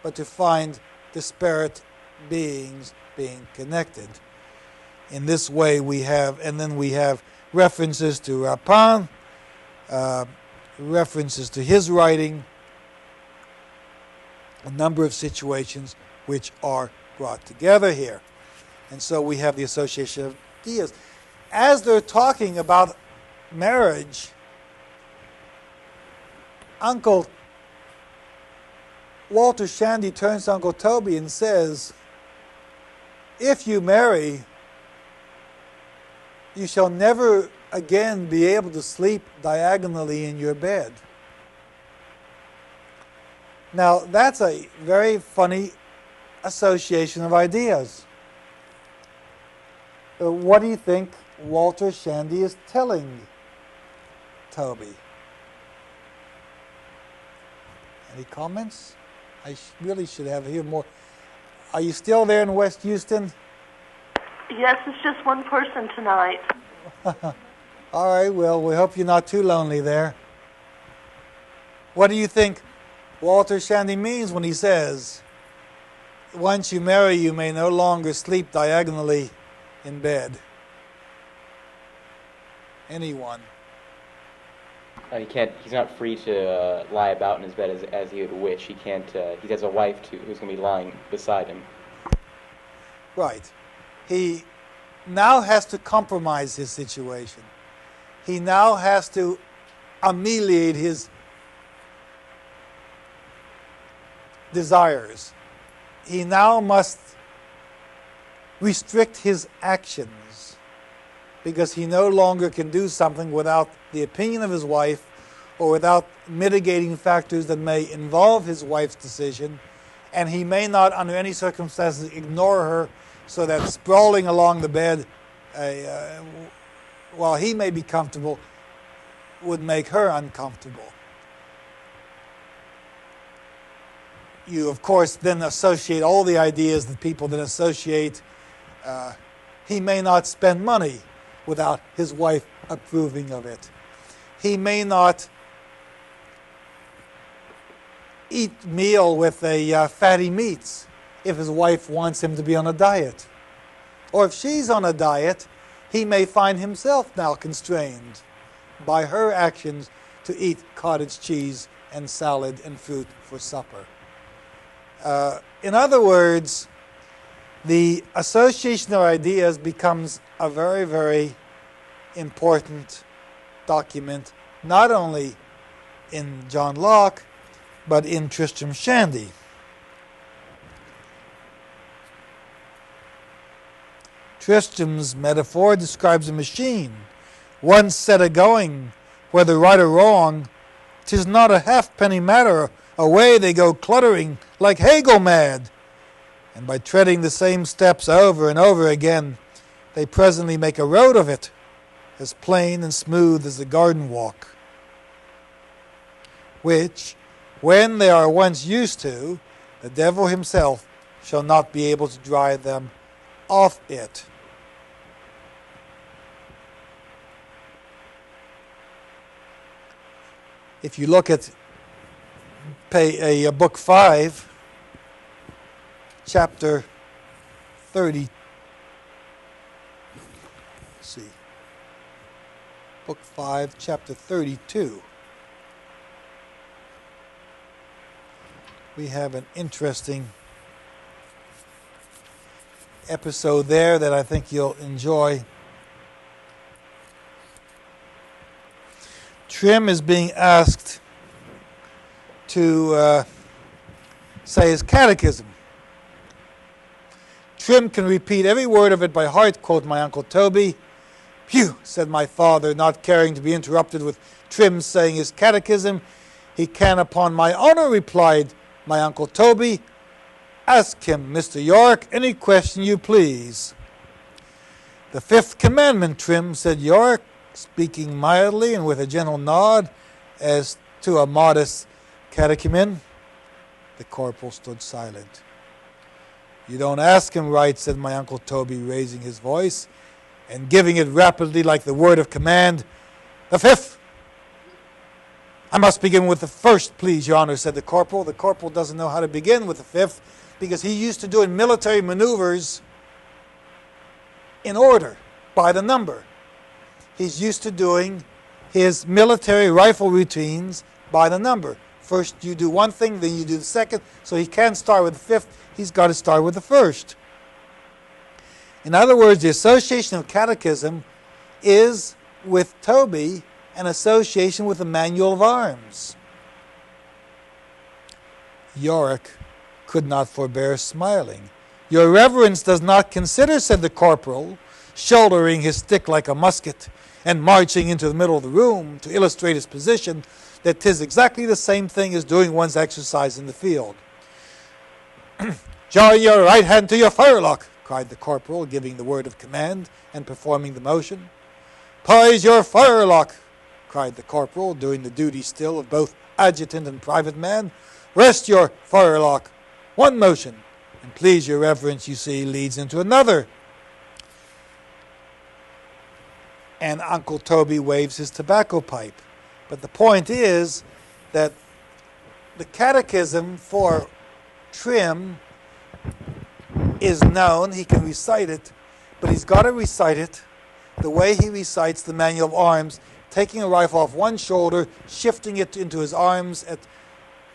but to find disparate beings being connected. In this way we have references to Rapin, references to his writing, a number of situations which are brought together here. And so we have the association of ideas. As they're talking about marriage, Uncle Walter Shandi turns to Uncle Toby and says, if you marry, you shall never again be able to sleep diagonally in your bed. Now, that's a very funny association of ideas. What do you think Walter Shandi is telling Toby? Any comments? I really should have here more. Are you still there in West Houston? Yes, it's just one person tonight. All right, well, we hope you're not too lonely there. What do you think Walter Shandi means when he says, once you marry, you may no longer sleep diagonally in bed? Anyone? He's not free to lie about in his bed as he would wish. He can't. He has a wife who's going to be lying beside him. Right. He now has to compromise his situation. He now has to ameliorate his desires. He now must restrict his actions because he no longer can do something without the opinion of his wife or without mitigating factors that may involve his wife's decision, and he may not under any circumstances ignore her so that sprawling along the bed while he may be comfortable would make her uncomfortable. You, of course, then associate all the ideas that people then associate. He may not spend money without his wife approving of it. He may not eat meal with fatty meats if his wife wants him to be on a diet. Or if she's on a diet, he may find himself now constrained by her actions to eat cottage cheese and salad and fruit for supper. In other words, the association of ideas becomes a very, very important document, not only in John Locke, but in Tristram Shandy. Tristram's metaphor describes a machine, once set a-going, whether right or wrong. 'Tis not a halfpenny matter, away they go cluttering like Hegel mad, and by treading the same steps over and over again, they presently make a road of it, as plain and smooth as a garden walk, which, when they are once used to, the devil himself shall not be able to drive them off it. If you look at book 5, chapter 30, let's see, book 5, chapter 32, we have an interesting episode there that I think you'll enjoy. Trim is being asked to say his catechism. Trim can repeat every word of it by heart, quote my Uncle Toby. Phew, said my father, not caring to be interrupted with Trim saying his catechism. He can, upon my honor, replied my Uncle Toby. Ask him, Mr. York, any question you please. The fifth commandment, Trim, said York, speaking mildly and with a gentle nod as to a modest catechumen. The corporal stood silent. You don't ask him right, said my Uncle Toby, raising his voice and giving it rapidly like the word of command. The fifth. I must begin with the first, please, Your Honor, said the corporal. The corporal doesn't know how to begin with the fifth because he used to doing military maneuvers in order, by the number. He's used to doing his military rifle routines by the number. First you do one thing, then you do the second. So he can't start with the fifth. He's got to start with the first. In other words, the association of catechism is, with Toby, an association with the manual of arms. Yorick could not forbear smiling. Your reverence does not consider, said the corporal, shouldering his stick like a musket and marching into the middle of the room to illustrate his position, that 'tis exactly the same thing as doing one's exercise in the field. Join your right hand to your firelock, cried the corporal, giving the word of command and performing the motion. Poise your firelock, cried the corporal, doing the duty still of both adjutant and private man. Rest your firelock. One motion, and please your reverence, you see, leads into another. And Uncle Toby waves his tobacco pipe. But the point is that the catechism for Trim is known. He can recite it, but he's got to recite it the way he recites the manual of arms, taking a rifle off one shoulder, shifting it into his arms,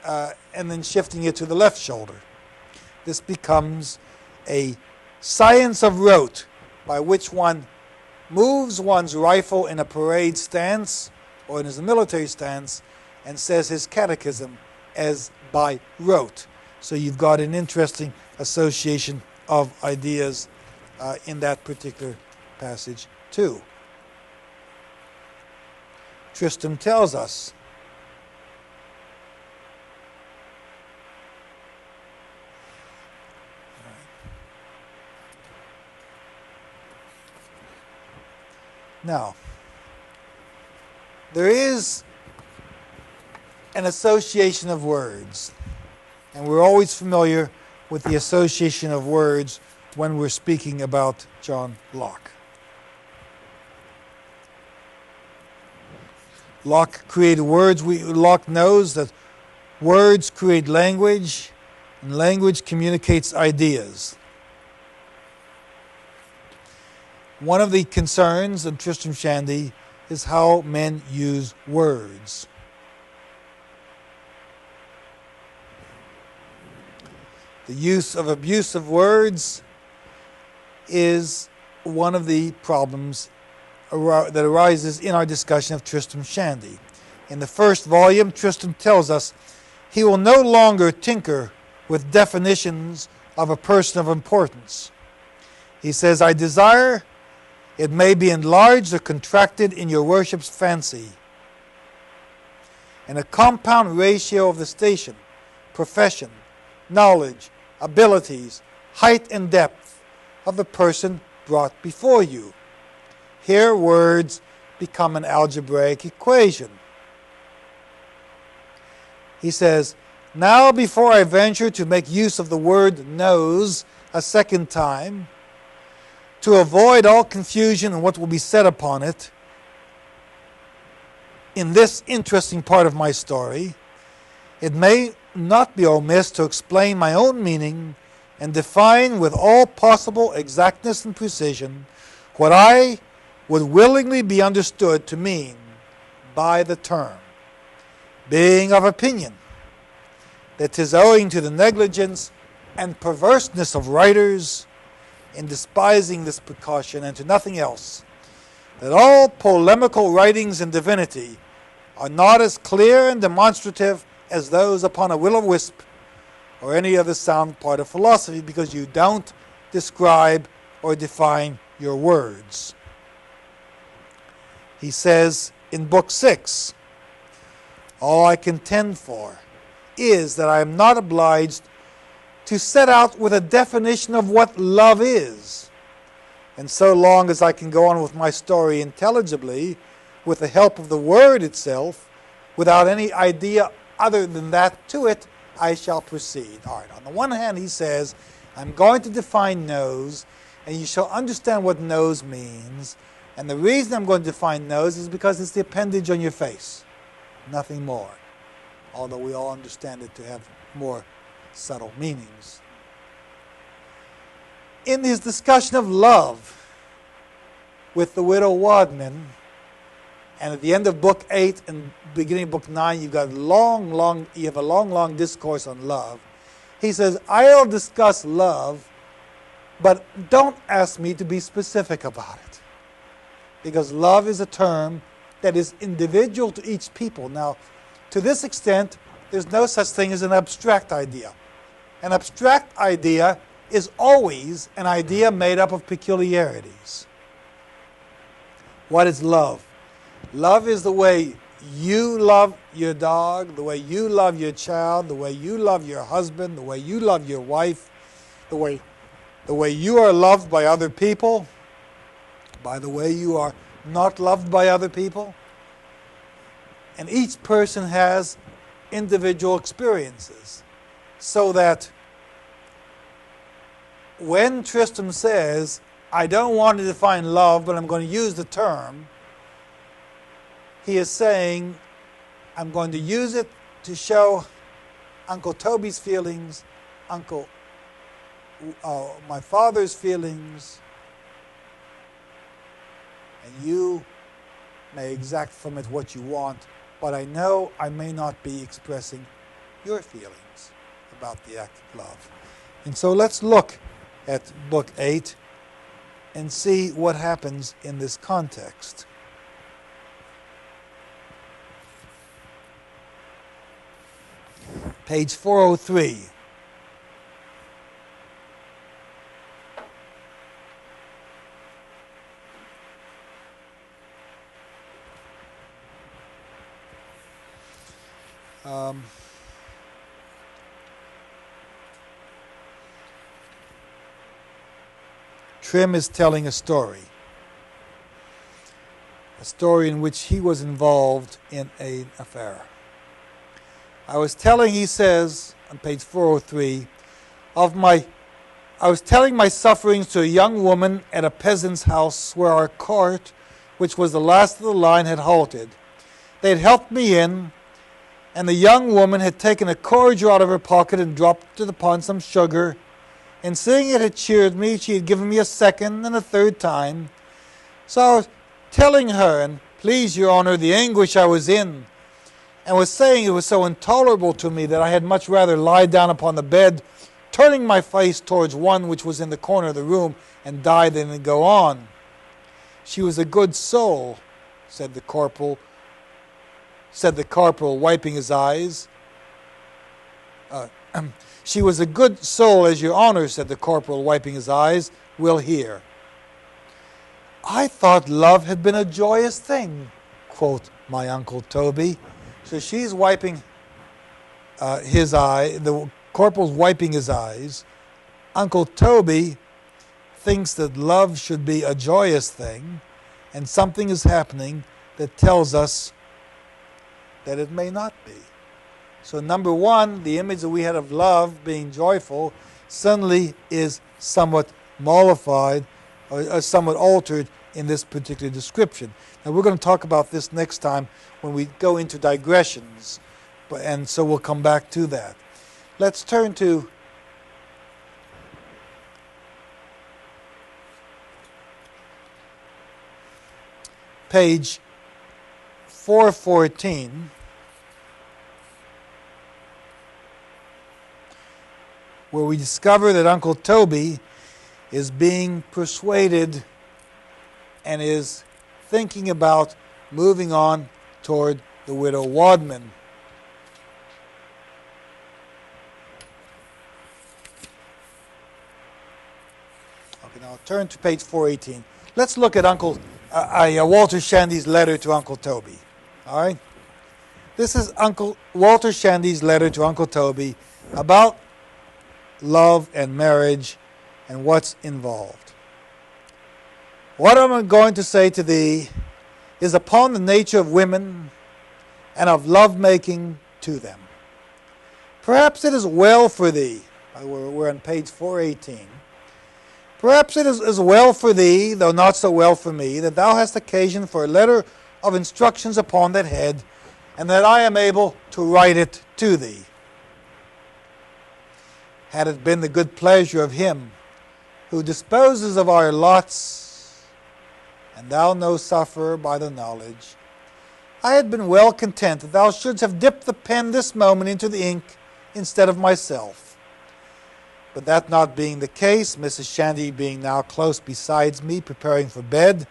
and then shifting it to the left shoulder. This becomes a science of rote by which one moves one's rifle in a parade stance or in his military stance and says his catechism as by rote. So you've got an interesting association of ideas in that particular passage too. Tristram tells us now, there is an association of words, and we're always familiar with the association of words when we're speaking about John Locke. Locke created words. Locke knows that words create language, And language communicates ideas. One of the concerns in Tristram Shandy is how men use words. The use of abusive words is one of the problems that arises in our discussion of Tristram Shandy. In the first volume, Tristram tells us he will no longer tinker with definitions of a person of importance. He says, I desire it may be enlarged or contracted in your worship's fancy, in a compound ratio of the station, profession, knowledge, abilities, height and depth of the person brought before you. Here words become an algebraic equation. He says, now before I venture to make use of the word knows a second time, to avoid all confusion in what will be said upon it, in this interesting part of my story, it may not be amiss to explain my own meaning and define with all possible exactness and precision what I would willingly be understood to mean by the term, being of opinion that 'tis owing to the negligence and perverseness of writers in despising this precaution and to nothing else, that all polemical writings in divinity are not as clear and demonstrative as those upon a will-o'-wisp or any other sound part of philosophy, because you don't describe or define your words. He says in Book 6, all I contend for is that I am not obliged to set out with a definition of what love is. And so long as I can go on with my story intelligibly, with the help of the word itself, without any idea other than that to it, I shall proceed. All right, on the one hand, he says, I'm going to define knows, and you shall understand what knows means. And the reason I'm going to define knows is because it's the appendage on your face, nothing more. Although we all understand it to have more subtle meanings. In his discussion of love with the widow Wadman, and at the end of Book 8 and beginning of Book 9, you have a long discourse on love. He says, I'll discuss love, but don't ask me to be specific about it. Because love is a term that is individual to each people. Now, to this extent, there's no such thing as an abstract idea. An abstract idea is always an idea made up of peculiarities. What is love? Love is the way you love your dog, the way you love your child, the way you love your husband, the way you love your wife, the way you are loved by other people, by the way you are not loved by other people. And each person has individual experiences. So that when Tristram says, I don't want to define love, but I'm going to use the term, he is saying, I'm going to use it to show Uncle Toby's feelings, my father's feelings, and you may exact from it what you want, but I know I may not be expressing your feelings about the act of love. And so let's look at Book 8 and see what happens in this context. Page 403. Trim is telling a story in which he was involved in an affair. He says on page 403, I was telling my sufferings to a young woman at a peasant's house where our cart, which was the last of the line, had halted. They had helped me in, and the young woman had taken a cordial out of her pocket and dropped it upon some sugar, and seeing it had cheered me, she had given me a second and a third time. So I was telling her, and please your honor, the anguish I was in, and was saying it was so intolerable to me that I had much rather lie down upon the bed, turning my face towards one which was in the corner of the room, and die than to go on. She was a good soul, said the corporal, wiping his eyes. She was a good soul, as your honor, said the corporal, wiping his eyes, will hear. I thought love had been a joyous thing, quoth my Uncle Toby. So she's wiping his eye, the corporal's wiping his eyes. Uncle Toby thinks that love should be a joyous thing, and something is happening that tells us that it may not be. So number one, the image that we had of love being joyful suddenly is somewhat mollified or somewhat altered in this particular description. Now we're going to talk about this next time when we go into digressions, and so we'll come back to that. Let's turn to page 414, where we discover that Uncle Toby is being persuaded and is thinking about moving on toward the widow Wadman. Okay, now turn to page 418. Let's look at Walter Shandy's letter to Uncle Toby. All right? This is Walter Shandy's letter to Uncle Toby about love and marriage and what's involved. What I'm going to say to thee is upon the nature of women and of love-making to them. Perhaps it is well for thee, we're on page 418, perhaps it is well for thee, though not so well for me, that thou hast occasion for a letter of instructions upon that head, and that I am able to write it to thee. Had it been the good pleasure of him who disposes of our lots, and thou no sufferer by the knowledge, I had been well content that thou shouldst have dipped the pen this moment into the ink instead of myself. But that not being the case, Mrs. Shandy being now close besides me, preparing for bed,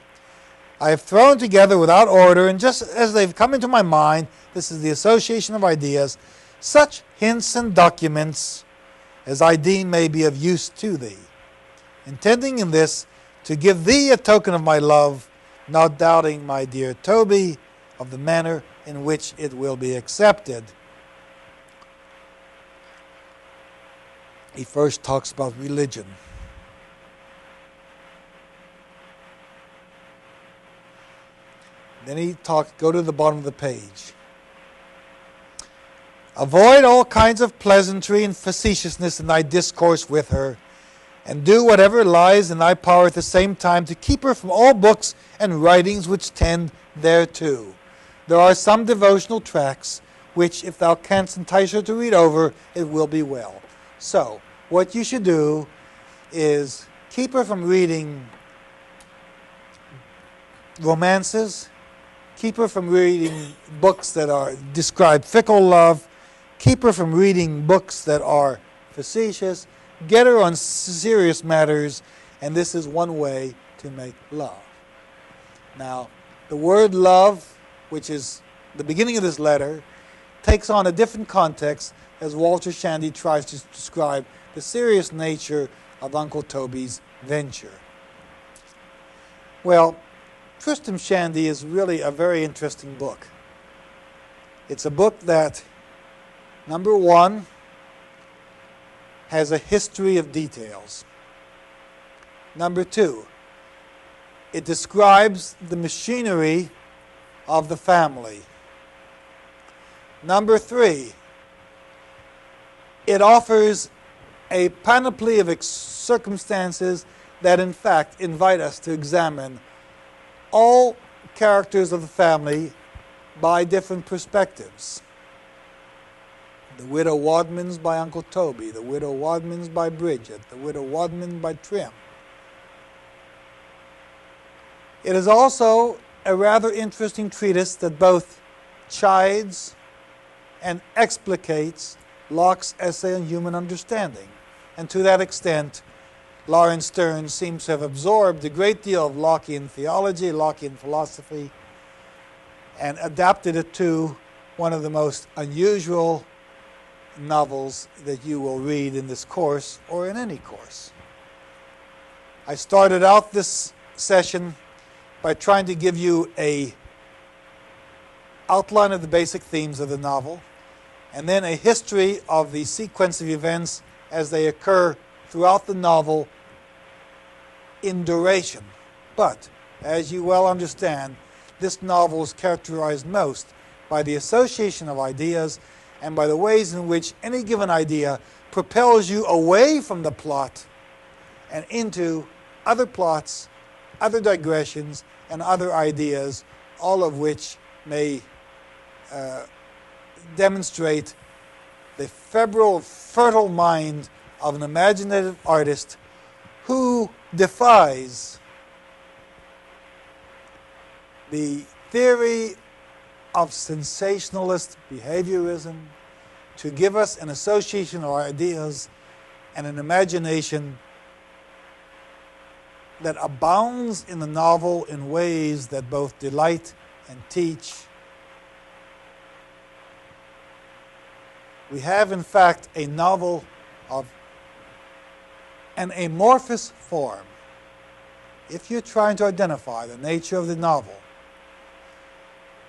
I have thrown together without order, and just as they've come into my mind, this is the association of ideas, such hints and documents as I deem may be of use to thee, intending in this to give thee a token of my love, not doubting, my dear Toby, of the manner in which it will be accepted. He first talks about religion. Then go to the bottom of the page. Avoid all kinds of pleasantry and facetiousness in thy discourse with her, and do whatever lies in thy power at the same time to keep her from all books and writings which tend thereto. There are some devotional tracts which, if thou canst entice her to read over, it will be well. So, what you should do is keep her from reading romances, keep her from reading books that describe fickle love, keep her from reading books that are facetious, get her on serious matters, and this is one way to make love. Now, the word love, which is the beginning of this letter, takes on a different context as Walter Shandy tries to describe the serious nature of Uncle Toby's venture. Well, Tristram Shandy is really a very interesting book. It's a book that, number one, has a history of details. Number two, it describes the machinery of the family. Number three, it offers a panoply of circumstances that in fact invite us to examine all characters of the family by different perspectives. The Widow Wadman's by Uncle Toby, The Widow Wadman's by Bridget, The Widow Wadman by Trim. It is also a rather interesting treatise that both chides and explicates Locke's essay on human understanding. And to that extent, Lawrence Stern seems to have absorbed a great deal of Lockean theology, Lockean philosophy, and adapted it to one of the most unusual novels that you will read in this course or in any course. I started out this session by trying to give you an outline of the basic themes of the novel, and then a history of the sequence of events as they occur throughout the novel in duration. But, as you well understand, this novel is characterized most by the association of ideas and by the ways in which any given idea propels you away from the plot and into other plots, other digressions, and other ideas, all of which may demonstrate the febrile, fertile mind of an imaginative artist who defies the theory of sensationalist behaviorism to give us an association of ideas and an imagination that abounds in the novel in ways that both delight and teach. We have, in fact, a novel of an amorphous form. If you're trying to identify the nature of the novel,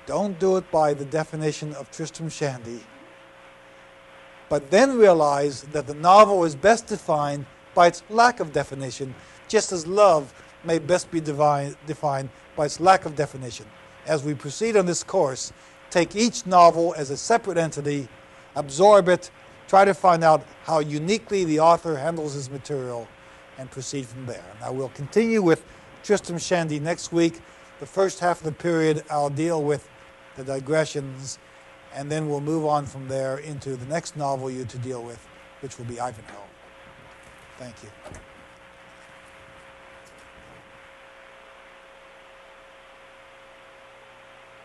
don't do it by the definition of Tristram Shandy, but then realize that the novel is best defined by its lack of definition, just as love may best be defined by its lack of definition. As we proceed on this course, take each novel as a separate entity, absorb it, try to find out how uniquely the author handles his material, and proceed from there. Now we'll continue with Tristram Shandy next week. The first half of the period I'll deal with the digressions, and then we'll move on from there into the next novel you're to deal with, which will be Ivanhoe. Thank you.